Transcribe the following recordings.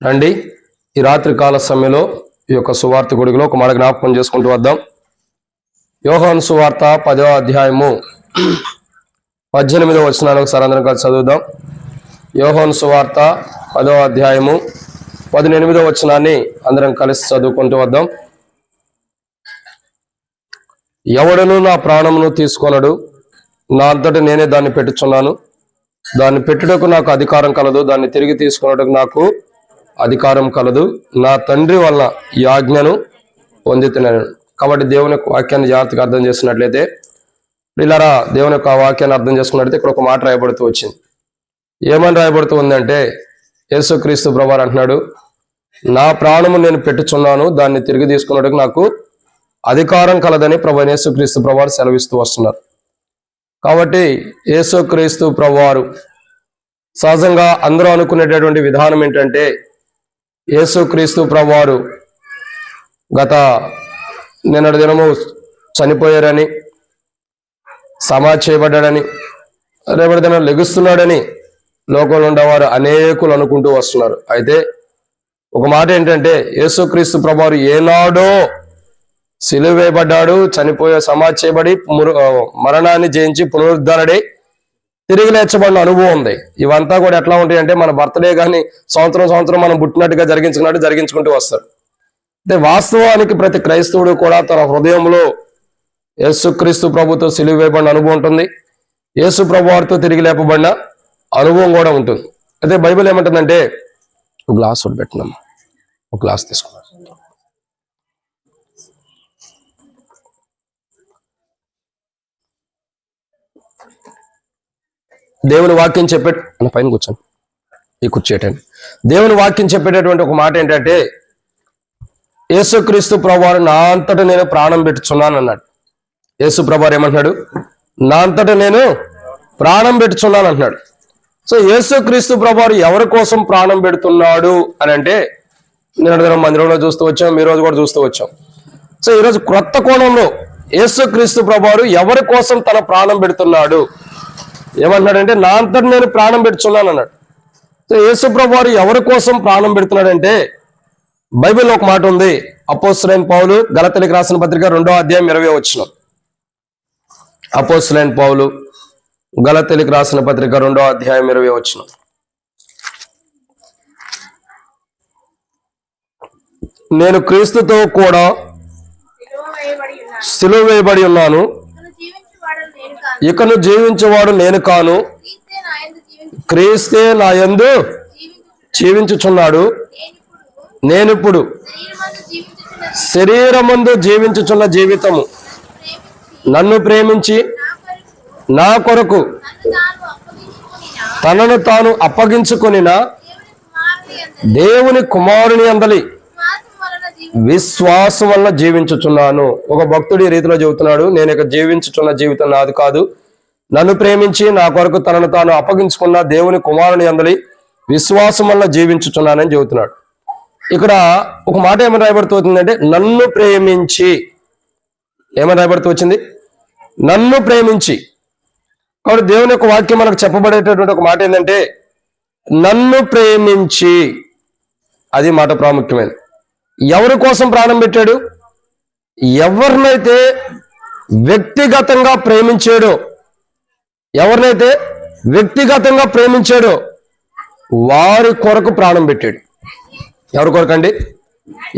రండి ఈ రాత్రి కాల సమయంలో ఈ యొక్క సువార్త గుడిలో ఒక మాట జ్ఞాపకం చేసుకుంటూ వద్దాం. యోహాను సువార్త 10వ అధ్యాయము 18వ వచనాన్ని ఒకసారి అందరం కలిసి చదువుదాం. యోహాను సువార్త 10వ అధ్యాయము 18వ వచనాన్ని అందరం కలిసి చదువుకుంటూ వద్దాం. ఎవడను నా ప్రాణమును తీసుకొనడు, నా అంతట నేనే దాన్ని పెట్టుచున్నాను. దాన్ని పెట్టుటకు నాకు అధికారం కలదు, దాన్ని తిరిగి తీసుకున్నటకు నాకు అధికారం కలదు. నా తండ్రి వల్ల ఈ ఆజ్ఞను పొందుతున్నాను. కాబట్టి దేవుని యొక్క వాక్యాన్ని జాగ్రత్తగా అర్థం చేసినట్లయితే, పిల్లరా దేవుని యొక్క వాక్యాన్ని అర్థం చేసుకున్నట్లయితే ఇక్కడ ఒక మాట రాయబడుతూ వచ్చింది. ఏమని రాయబడుతూ ఉందంటే, యేసుక్రీస్తు ప్రభువు అంటున్నాడు, నా ప్రాణము నేను పెట్టుచున్నాను, దాన్ని తిరిగి తీసుకున్నట్టుకు నాకు అధికారం కలదని ప్రభువైన యేసుక్రీస్తు ప్రభువారు సెలవిస్తూ వస్తున్నారు. కాబట్టి యేసుక్రీస్తు ప్రభువారు సహజంగా అందరూ అనుకునేటటువంటి విధానం ఏంటంటే, యేసుక్రీస్తు ప్రభువారు నిన్నటి దినము చనిపోయారని, సమాధి చేయబడ్డాడని, రేపటి దినం లెగుస్తున్నాడని లోకంలో ఉండేవారు అనేకులు అనుకుంటూ వస్తున్నారు. అయితే ఒక మాట ఏంటంటే, యేసుక్రీస్తు ప్రభువారు ఏనాడో సిలువ వేయబడ్డాడు, చనిపోయే సమాధి చేయబడి మరణాన్ని జయించి పునరుద్ధరణై తిరిగి లేచబడిన అనుభవం ఉంది. ఇవంతా కూడా ఎట్లా ఉంటాయి అంటే, మన బర్త్డే కానీ సంవత్సరం మనం పుట్టినట్టుగా జరిగించుకుంటూ వస్తారు. అంటే వాస్తవానికి ప్రతి క్రైస్తవుడు కూడా తన హృదయంలో యేసుక్రీస్తు ప్రభుతో సిలువ వేయబడిన అనుభవం ఉంటుంది, యేసు ప్రభువారితో తిరిగి లేపబడిన అనుభవం కూడా ఉంటుంది. అయితే బైబిల్ ఏమంటుందంటే, ఒక గ్లాస్ పెట్టినాం, ఒక గ్లాస్ తీసుకున్నాం. దేవుని వాక్యం పైన కూర్చోండి, ఈ కూర్చేటండి. దేవుని వాక్యం చెప్పేటటువంటి ఒక మాట ఏంటంటే, యేసుక్రీస్తు ప్రభువారు నా అంతటా నేను ప్రాణం పెట్టుచున్నాను అన్నాడు. యేసు ప్రభువారు ఏమంటున్నాడు? నా అంతటా నేను ప్రాణం పెట్టుచున్నాను అంటున్నాడు. సో యేసుక్రీస్తు ప్రభువారు ఎవరి కోసం ప్రాణం పెడుతున్నాడు అని అంటే, నేను మందిరంలో చూస్తూ వచ్చాం, ఈ రోజు కూడా చూస్తూ వచ్చాం. సో ఈరోజు క్రొత్త కోణంలో యేసుక్రీస్తు ప్రభువారు ఎవరి కోసం తన ప్రాణం పెడుతున్నాడు ఏమంటున్నాడంటే, నా అంతటి నేను ప్రాణం పెడుతున్నాను అన్నాడు. సో యేసు ప్రభువారు ఎవరి కోసం ప్రాణం పెడుతున్నాడంటే, బైబిల్లో ఒక మాట ఉంది. అపోస్తలుడైన పౌలు గలతీయులకు రాసిన పత్రిక 2వ అధ్యాయం 20వ వచనం. అపోస్తలుడైన పౌలు గలతీయులకు రాసిన పత్రిక 2వ అధ్యాయం 20వ వచనం. నేను క్రీస్తుతో కూడా సిలువ వేయబడి ఉన్నాను, ఇకను జీవించేవాడు నేను కాను, క్రీస్తే నా యందు జీవించుచున్నాడు. నేనిప్పుడు శరీరమందు జీవించుచున్న జీవితము నన్ను ప్రేమించి నా కొరకు తనను తాను అప్పగించుకొనిన దేవుని కుమారుని అందలి విశ్వాసం వల్ల జీవించుచున్నాను. ఒక భక్తుడు ఈ రీతిలో చెబుతున్నాడు, నేను ఇక జీవించుచున్న జీవితం నాది కాదు, నన్ను ప్రేమించి నా కొరకు తనను తాను అప్పగించుకున్న దేవుని కుమారుని అందలి విశ్వాసం వల్ల జీవించుచున్నానని చెబుతున్నాడు. ఇక్కడ ఒక మాట ఏమని రాయబడుతూ వచ్చిందంటే, నన్ను ప్రేమించి. ఏమని రాయబడుతూ వచ్చింది? నన్ను ప్రేమించి. కాబట్టి దేవుని యొక్క వాక్యం మనకు చెప్పబడేటటువంటి ఒక మాట ఏంటంటే, నన్ను ప్రేమించి. అది మాట ప్రాముఖ్యమైనది. ఎవరి కోసం ప్రాణం పెట్టాడు? ఎవరినైతే వ్యక్తిగతంగా ప్రేమించాడో, వారి కొరకు ప్రాణం పెట్టాడు. ఎవరి కొరకు అండి?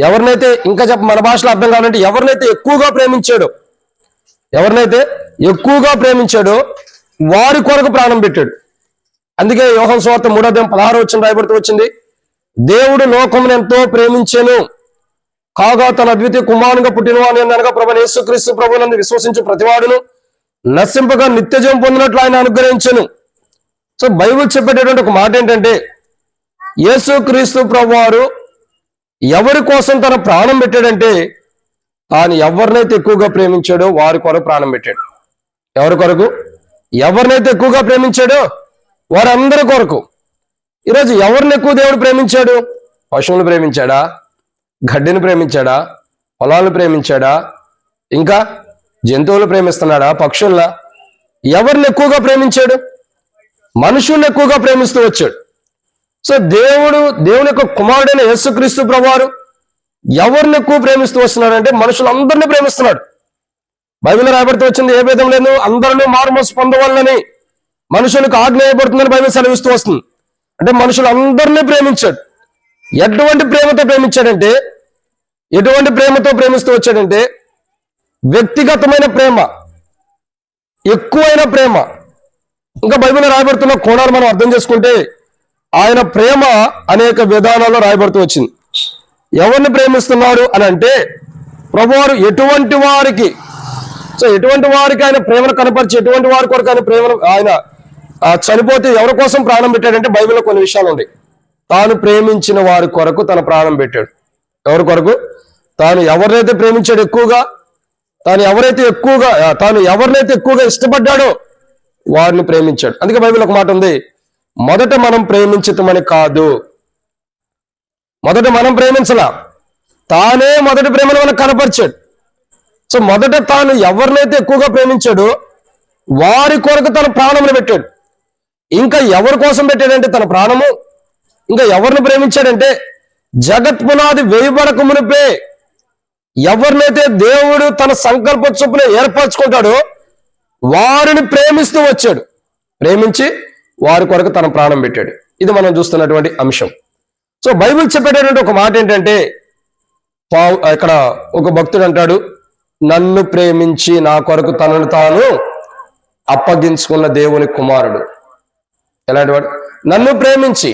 ఎవరినైతే, ఇంకా మన భాషలో అర్థం కావాలంటే, ఎవరినైతే ఎక్కువగా ప్రేమించాడో వారి కొరకు ప్రాణం పెట్టాడు. అందుకే యోహాను సువార్త 3వ అధ్యాయం 16వ వచనం రాయబడుతూ వచ్చింది, దేవుడు లోకమును ఎంతో ప్రేమించెను, కాగా తన అద్వితీయ కుమారునిగా పుట్టినవాని అనగా ప్రభువైన యేసుక్రీస్తు ప్రభువునందు విశ్వసించు ప్రతివాడును నశింపగా నిత్యజీవం పొందినట్లు ఆయన అనుగ్రహించెను. సో బైబిల్ చెప్పేటటువంటి ఒక మాట ఏంటంటే, యేసుక్రీస్తు ప్రభువారు ఎవరి కోసం తన ప్రాణం పెట్టాడంటే, తాను ఎవరినైతే ఎక్కువగా ప్రేమించాడో వారి కొరకు ప్రాణం పెట్టాడు. ఎవరి కొరకు? ఎవరినైతే ఎక్కువగా ప్రేమించాడో వారందరి కొరకు. ఈరోజు ఎవరిని ఎక్కువ దేవుడు ప్రేమించాడు? పశువులను ప్రేమించాడా? గడ్డిని ప్రేమించాడా? పొలాలను ప్రేమించాడా? ఇంకా జంతువులు ప్రేమిస్తున్నాడా? పక్షుల్లా? ఎవరిని ఎక్కువగా ప్రేమించాడు? మనుషుల్ని ఎక్కువగా ప్రేమిస్తూ వచ్చాడు. సో దేవుని యొక్క కుమారుడైన యేసుక్రీస్తు ప్రభువారు ఎవరిని ఎక్కువ ప్రేమిస్తూ వస్తున్నాడంటే మనుషులందరినీ ప్రేమిస్తున్నాడు. బైబిల్ రాయబడుతూ వచ్చింది, ఏ భేదం లేదు, అందరినీ మారుమోసు పొందవాలని మనుషులకు ఆజ్ఞ వేయబడుతుందని బైబిల్ సెలవిస్తూ వస్తుంది. అంటే మనుషులందరినీ ప్రేమించాడు. ఎటువంటి ప్రేమతో ప్రేమిస్తూ వచ్చాడంటే వ్యక్తిగతమైన ప్రేమ, ఎక్కువైన ప్రేమ. ఇంకా బైబిల్ రాయబడుతున్న కోణాలు మనం అర్థం చేసుకుంటే ఆయన ప్రేమ అనేక విధానాల్లో రాయబడుతూ వచ్చింది. ఎవరిని ప్రేమిస్తున్నాడు అని అంటే ప్రభువారు ఎటువంటి వారికి ఆయన ప్రేమను కనపరిచి, ఎటువంటి వారి కొరకు ఆయన ప్రేమను ఆయన చనిపోతే ఎవరి కోసం ప్రాణం పెట్టాడంటే బైబిల్లో కొన్ని విషయాలు ఉన్నాయి. తాను ప్రేమించిన వారి కొరకు తన ప్రాణం పెట్టాడు. ఎవరి కొరకు? తాను ఎవరినైతే ప్రేమించాడు ఎక్కువగా, తాను ఎవరినైతే ఎక్కువగా ఇష్టపడ్డాడో వారిని ప్రేమించాడు. అందుకే బైబిల్ ఒక మాట ఉంది, మొదట మనం ప్రేమించటమని కాదు. మొదట మనం ప్రేమించలా, తానే మొదటి ప్రేమను మనకు కనపరిచాడు. సో మొదట తాను ఎవరినైతే ఎక్కువగా ప్రేమించాడో వారి కొరకు తన ప్రాణమును పెట్టాడు. ఇంకా ఎవరి కోసం పెట్టాడంటే తన ప్రాణము, ఇంకా ఎవరిని ప్రేమించాడంటే జగత్ పునాది వేయబడక మునిపే ఎవరినైతే దేవుడు తన సంకల్ప చొప్పున ఏర్పరచుకుంటాడో వారిని ప్రేమిస్తూ వచ్చాడు. ప్రేమించి వారి కొరకు తన ప్రాణం పెట్టాడు. ఇది మనం చూస్తున్నటువంటి అంశం. సో బైబిల్ చెప్పేటటువంటి ఒక మాట ఏంటంటే, ఇక్కడ ఒక భక్తుడు అంటాడు, నన్ను ప్రేమించి నా కొరకు తనను తాను అప్పగించుకున్న దేవుని కుమారుడు. ఎలాంటి వాడు? నన్ను ప్రేమించి,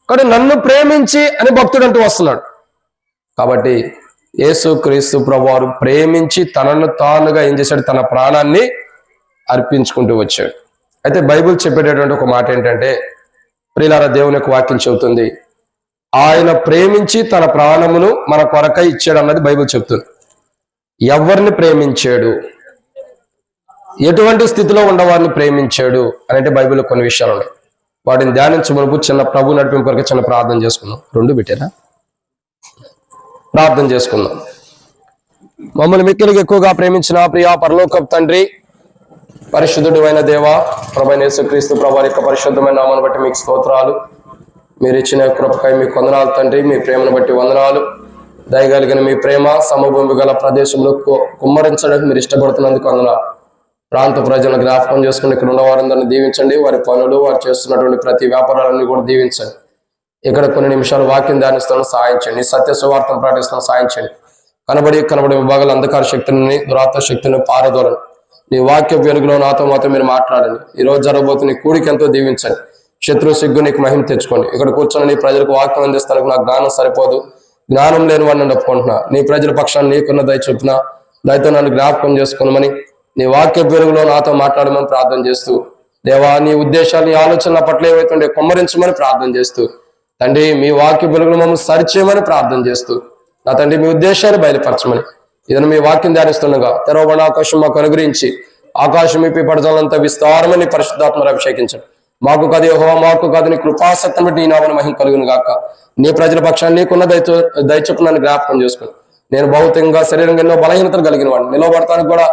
కానీ నన్ను ప్రేమించి అని భక్తుడు అంటూ వస్తున్నాడు. కాబట్టి యేసుక్రీస్తు ప్రభువారు ప్రేమించి తనను తానుగా ఏం చేశాడు? తన ప్రాణాన్ని అర్పించుకుంటూ వచ్చాడు. అయితే బైబిల్ చెప్పేటటువంటి ఒక మాట ఏంటంటే, ప్రియులారా, దేవుని యొక్క వాక్యం చెబుతుంది, ఆయన ప్రేమించి తన ప్రాణమును మన కొరకై ఇచ్చాడు అన్నది బైబిల్ చెప్తుంది. ఎవరిని ప్రేమించాడు, ఎటువంటి స్థితిలో ఉన్నవారిని ప్రేమించాడు అని అంటే బైబిల్లో కొన్ని విషయాలు ఉన్నాయి. వాటిని ధ్యానించమనుపు చిన్న ప్రభు నడిపింపు కొరకు చిన్న ప్రార్థన చేసుకుందాం. రెండు పెట్టారా? ప్రార్థన చేసుకుందాం. మమ్మల్ని మిక్కిలిగా ఎక్కువగా ప్రేమించిన ప్రియా పరలోకపు తండ్రి, పరిశుద్ధుడు అయిన దేవ, ప్రభువైన యేసుక్రీస్తు ప్రభువారి యొక్క పరిశుద్ధమైన నామాన్ని బట్టి మీకు స్తోత్రాలు. మీరు ఇచ్చిన కృపకై మీకు వందనాలు తండ్రి. మీ ప్రేమను బట్టి వందనాలు. దయగలిగిన మీ ప్రేమ సమభూమి గల ప్రదేశంలో కుమ్మరించడానికి మీరు ఇష్టపడుతున్నందుకు వందనాలు. ప్రాంత ప్రజలను జ్ఞాపకం చేసుకుని ఇక్కడ ఉన్న వారందరినీ దీవించండి. వారి పనులు, వారు చేస్తున్నటువంటి ప్రతి వ్యాపారాలన్నీ కూడా దీవించండి. ఇక్కడ కొన్ని నిమిషాలు వాక్యం ధ్యానిస్తాను సాయించండి. సత్య సువార్తను ప్రకటిస్తాను సాయించండి. కనబడి విభాగాల అంధకార శక్తిని, దురాత్మ శక్తిని పారదోరండి. నీ వాక్య వెలుగులో నాతో మీరు మాట్లాడండి. ఈ రోజు జరగబోతున్న కూడికి ఎంతో దీవించండి. శత్రు సిగ్గు నీకు మహిమ తెచ్చుకోండి. ఇక్కడ కూర్చొని నీ ప్రజలకు వాక్యం అందిస్తానికి నాకు జ్ఞానం సరిపోదు, జ్ఞానం లేని వాడిని ఒప్పుకుంటున్నా. నీ ప్రజల పక్షాన్ని నీకున్న దయ చొప్పున దయతో నన్ను జ్ఞాపకం చేసుకోమని, నీ వాక్య వెలుగులో నాతో మాట్లాడమని ప్రార్థన చేస్తూ, దేవా నీ ఉద్దేశాలు, నీ ఆలోచనల పట్ల ఏవైతుండే కుమ్మరించమని ప్రార్థన చేస్తూ, తండ్రి మీ వాక్య వెలుగులో మమ్మల్ని సరిచేయమని ప్రార్థన చేస్తూ, నా తండ్రి మీ ఉద్దేశాలు బయలుపరచమని, ఇదని మీ వాక్యం ధ్యానిస్తుండగా తెరవబడిన ఆకాశం మాకు అనుగ్రహించి, ఆకాశం ఇప్పి పడతాలంతా విస్తారమని పరిశుద్ధాత్మను అభిషేకించండి. మాకు కాదు యెహోవా, మాకు కాదు నీ కృపాసక్తిని బట్టి నీ నామమున మహిమ కలుగును గాక. నీ ప్రజల పక్షాన్ని నీకున్న దయచొప్పున నన్ను జ్ఞాపకం చేసుకుని, నేను భౌతికంగా శరీరంగా ఎన్నో బలహీనతలు కలిగిన వాడిని, నిలవబడటానికి కూడా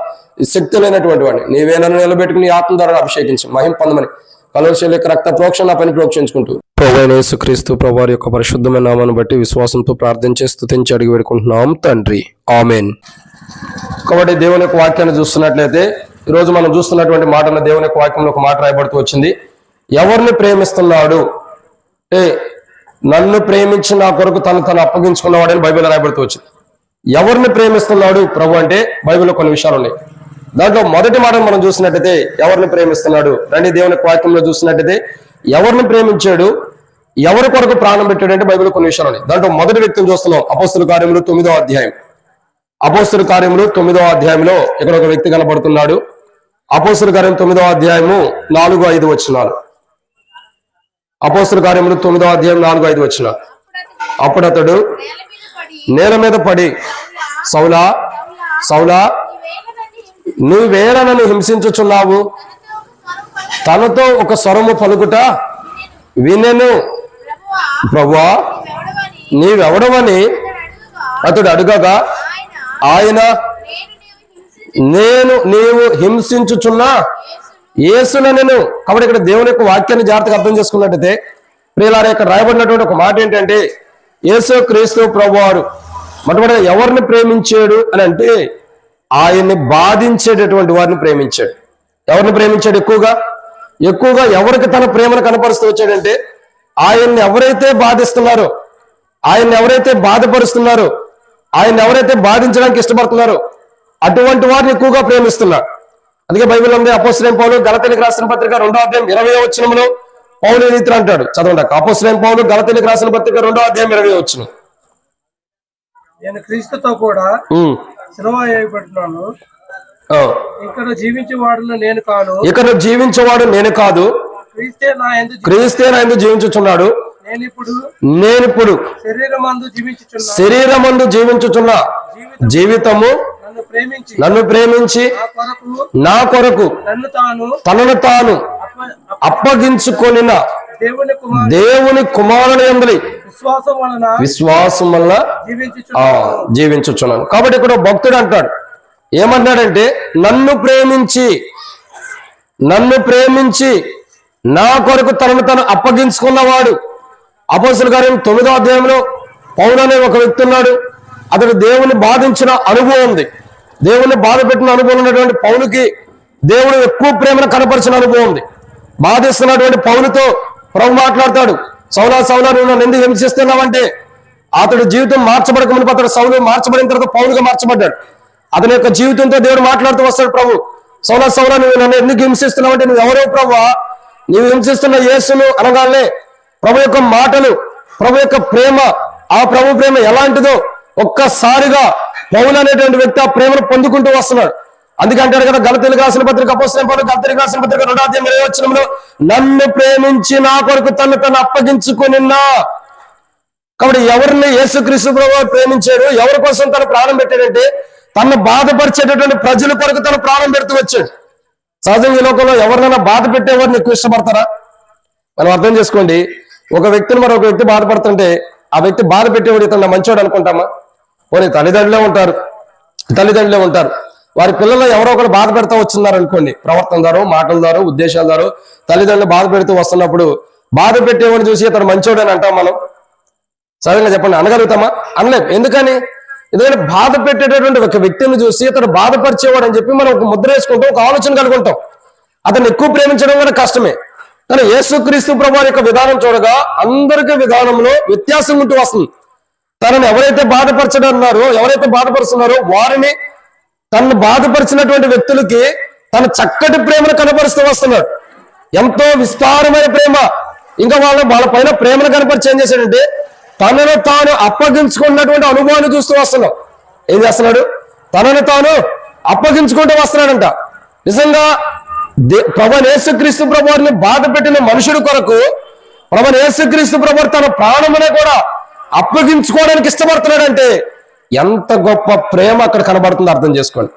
శక్తి లేనటువంటి వాడిని, నీవే నన్ను నిలబెట్టుకుని ఆత్మ ద్వారా అభిషేకించి మహిమ పొందమని కలుషల యొక్క రక్త ప్రోక్షణ నా పని ప్రోక్షించుకుంటూ ప్రభువైన యేసుక్రీస్తు ప్రభువారి యొక్క పరిశుద్ధమైన నామాన్ని బట్టి విశ్వాసంతో ప్రార్థించి స్తుతించి అడిగి వేడుకుంటున్నాం తండ్రి, ఆమెన్. కాబట్టి దేవుని యొక్క వాక్యాన్ని చూస్తున్నట్లయితే ఈరోజు మనం చూస్తున్నటువంటి మాటలో దేవుని యొక్క వాక్యంలో ఒక మాట రాయబడుతూ వచ్చింది. ఎవరిని ప్రేమిస్తున్నాడు అంటే నన్ను ప్రేమించి నా కొరకు తను అప్పగించుకున్నవాడని బైబిల్ రాయబడుతూ వచ్చింది. ఎవరిని ప్రేమిస్తున్నాడు ప్రభు అంటే బైబిల్లో కొన్ని విషయాలు ఉన్నాయి. దాంట్లో మొదటి మాట మనం చూసినట్టయితే ఎవరిని ప్రేమిస్తున్నాడు రండి. దేవుని వాక్యంలో చూసినట్టయితే ఎవరిని ప్రేమించాడు, ఎవరి కొరకు ప్రాణం పెట్టాడు అంటే బైబిల్లో కొన్ని విషయాలు ఉన్నాయి. దాంట్లో మొదటి వ్యక్తిని చూస్తున్నాం. అపోస్తల కార్యములు 9వ అధ్యాయం. అపోస్తల కార్యములు 9వ అధ్యాయంలో ఇక్కడ ఒక వ్యక్తి కనబడుతున్నాడు. అపోస్తల కార్యం 9వ అధ్యాయము 4-5 వచనాలు. అపోస్తల కార్యములు 9వ అధ్యాయం 4-5 వచనాలు. అప్పుడు అతడు నేల మీద పడి, సౌలా సౌలా నువ్వేళ నన్ను హింసించుచున్నావు, తనతో ఒక స్వరము పలుకుట వినెను. ప్రభువా నీవెవడవని అతడు అడుగగా ఆయన నీవు హింసించుచున్నా యేసునెను. కాబట్టి ఇక్కడ దేవుని యొక్క వాక్యాన్ని జాగ్రత్తగా అర్థం చేసుకున్నట్టయితే ప్రియులారా, ఇక్కడ రాయబడినటువంటి ఒక మాట ఏంటంటే, యేసు క్రీస్తు ప్రభువారు మొట్టమొదటి ఎవరిని ప్రేమించాడు అని అంటే, ఆయన్ని బాధించేటటువంటి వారిని ప్రేమించాడు. ఎవరిని ప్రేమించాడు? ఎక్కువగా ఎవరికి తన ప్రేమను కనపరుస్తూ వచ్చాడంటే, ఆయన్ని ఎవరైతే బాధిస్తున్నారో, ఆయన్ని ఎవరైతే బాధపరుస్తున్నారో, ఆయన్ని ఎవరైతే బాధించడానికి ఇష్టపడుతున్నారో అటువంటి వారిని ఎక్కువగా ప్రేమిస్తున్నారు. అందుకే బైబిల్ ఉంది, అపోస్తలుడైన పౌలు గలతీయులకు రాసిన పత్రిక 2వ అధ్యాయం 20వ వచనంలో పౌలు ఈ రీతిలో అంటాడు. చదవండి. అపోస్తలుడైన పౌలు గలతీయులకు రాసిన పత్రిక 2వ అధ్యాయం 20వ వచనం. నేను క్రీస్తుతో కూడా సిలువ వేయబడినాను, ఇక్కడ జీవించేవాడు నేను కాదు, క్రీస్తే నా యందు జీవించుచున్నాడు. నేనిప్పుడు శరీరమందు జీవించుచున్న జీవితము నన్ను ప్రేమించి నా కొరకు తనను తాను అప్పగించుకొనిన దేవుని కుమారుని యందు విశ్వాసం వలన జీవించుచున్నాను. కాబట్టి ఇక్కడ భక్తుడు అంటాడు, ఏమన్నాడంటే, నన్ను ప్రేమించి నా కొరకు తనను తను అప్పగించుకున్నవాడు. అపోస్తలుల కార్యం 9వ అధ్యాయంలో పౌలు అనే ఒక వ్యక్తి ఉన్నాడు. అతడు దేవుని బాధించిన అనుభవం ఉంది. దేవుని బాధ పెట్టిన అనుభవం ఉన్నటువంటి పౌలుకి దేవుడు ఎక్కువ ప్రేమను కనపరిచిన అనుభవం ఉంది. బాధిస్తున్నటువంటి పౌలుతో ప్రభు మాట్లాడతాడు, సౌలా నువ్వు నన్ను ఎందుకు హింసిస్తున్నావంటే, అతడు జీవితం మార్చబడక మునుపు అతడు సౌలు మార్చబడిన తర్వాత పౌలుగా మార్చబడ్డాడు. అతని యొక్క జీవితంతో దేవుడు మాట్లాడుతూ వస్తాడు. ప్రభు, సౌలా నువ్వు నన్ను ఎందుకు హింసిస్తున్నావంటే, నువ్వు ఎవరో ప్రభువా, నీవు హింసిస్తున్న యేసును అనగానే ప్రభు యొక్క మాటలు, ప్రభు యొక్క ప్రేమ, ఆ ప్రభు ప్రేమ ఎలాంటిదో ఒక్కసారిగా పౌలు అనేటువంటి వ్యక్తి ఆ ప్రేమను పొందుకుంటూ వస్తున్నాడు. అందుకే అంటాడు కదా, గలతీయులకు రాసిన పత్రిక అపోస్తలుడైన పౌలు గలతీయులకు రాసిన పత్రిక 2వ అధ్యాయం 20వ వచనంలో, నన్ను ప్రేమించి నా కొరకు తను అప్పగించుకొనినా. కాబట్టి ఎవరిని యేసుక్రీస్తు ప్రభువు ప్రేమించాడు, ఎవరి కోసం తను ప్రాణం పెట్టాడంటే, తను బాధపరిచేటటువంటి ప్రజల కొరకు తను ప్రాణం పెడుతూ వచ్చాడు. సహజంగా ఈ లోకంలో ఎవరినైనా బాధ పెట్టేవారిని ఎక్కువ ఇష్టపడతారా? మనం అర్థం చేసుకోండి. ఒక వ్యక్తిని మరొక వ్యక్తి బాధపడుతుంటే ఆ వ్యక్తి బాధ పెట్టేవాడు ఇతను మంచోడు అనుకుంటామా? పోనీ తల్లిదండ్రులే ఉంటారు, వారి పిల్లలు ఎవరో ఒకరు బాధ పెడతా వచ్చిన్నారు అనుకోండి, ప్రవర్తన ద్వారా, మాటల ద్వారా, ఉద్దేశాల ద్వారా తల్లిదండ్రులు బాధ పెడుతూ వస్తున్నప్పుడు బాధ పెట్టేవాడిని చూసి ఇతను మంచోడు అని అంటాం మనం? సడన్గా చెప్పండి, అనగలుగుతామా? అనలేం. ఎందుకని? ఎందుకంటే బాధ పెట్టేటటువంటి ఒక వ్యక్తిని చూసి ఇతను బాధపరిచేవాడు అని చెప్పి మనం ఒక ముద్ర వేసుకుంటాం, ఒక ఆలోచన కలుగుంటాం. అతను ఎక్కువ ప్రేమించడం కూడా కష్టమే. కానీ యేసుక్రీస్తు ప్రభువు యొక్క విధానం చూడగా అందరికీ విధానంలో వ్యత్యాసం ఉంటూ వస్తుంది. తనను ఎవరైతే బాధపరుస్తున్నారో వారిని, తనను బాధపరిచినటువంటి వ్యక్తులకి తన చక్కటి ప్రేమను కనపరుస్తూ వస్తున్నాడు. ఎంతో విస్తారమైన ప్రేమ. ఇంకా వాళ్ళ పైన ప్రేమను కనపరిచి ఏం చేశాడంటే, తనను తాను అప్పగించుకున్నటువంటి అనుభవాన్ని చూస్తూ వస్తున్నాం. ఏం చేస్తున్నాడు? తనను తాను అప్పగించుకుంటూ వస్తున్నాడంట. నిజంగా ప్రభువైన యేసుక్రీస్తు ప్రభువుని బాధ పెట్టిన మనుషుడి కొరకు ప్రభువైన యేసుక్రీస్తు ప్రభువు తన ప్రాణమునే కూడా అప్పగించుకోవడానికి ఇష్టపడుతున్నాడంటే ఎంత గొప్ప ప్రేమ అక్కడ కనబడుతుందో అర్థం చేసుకోండి.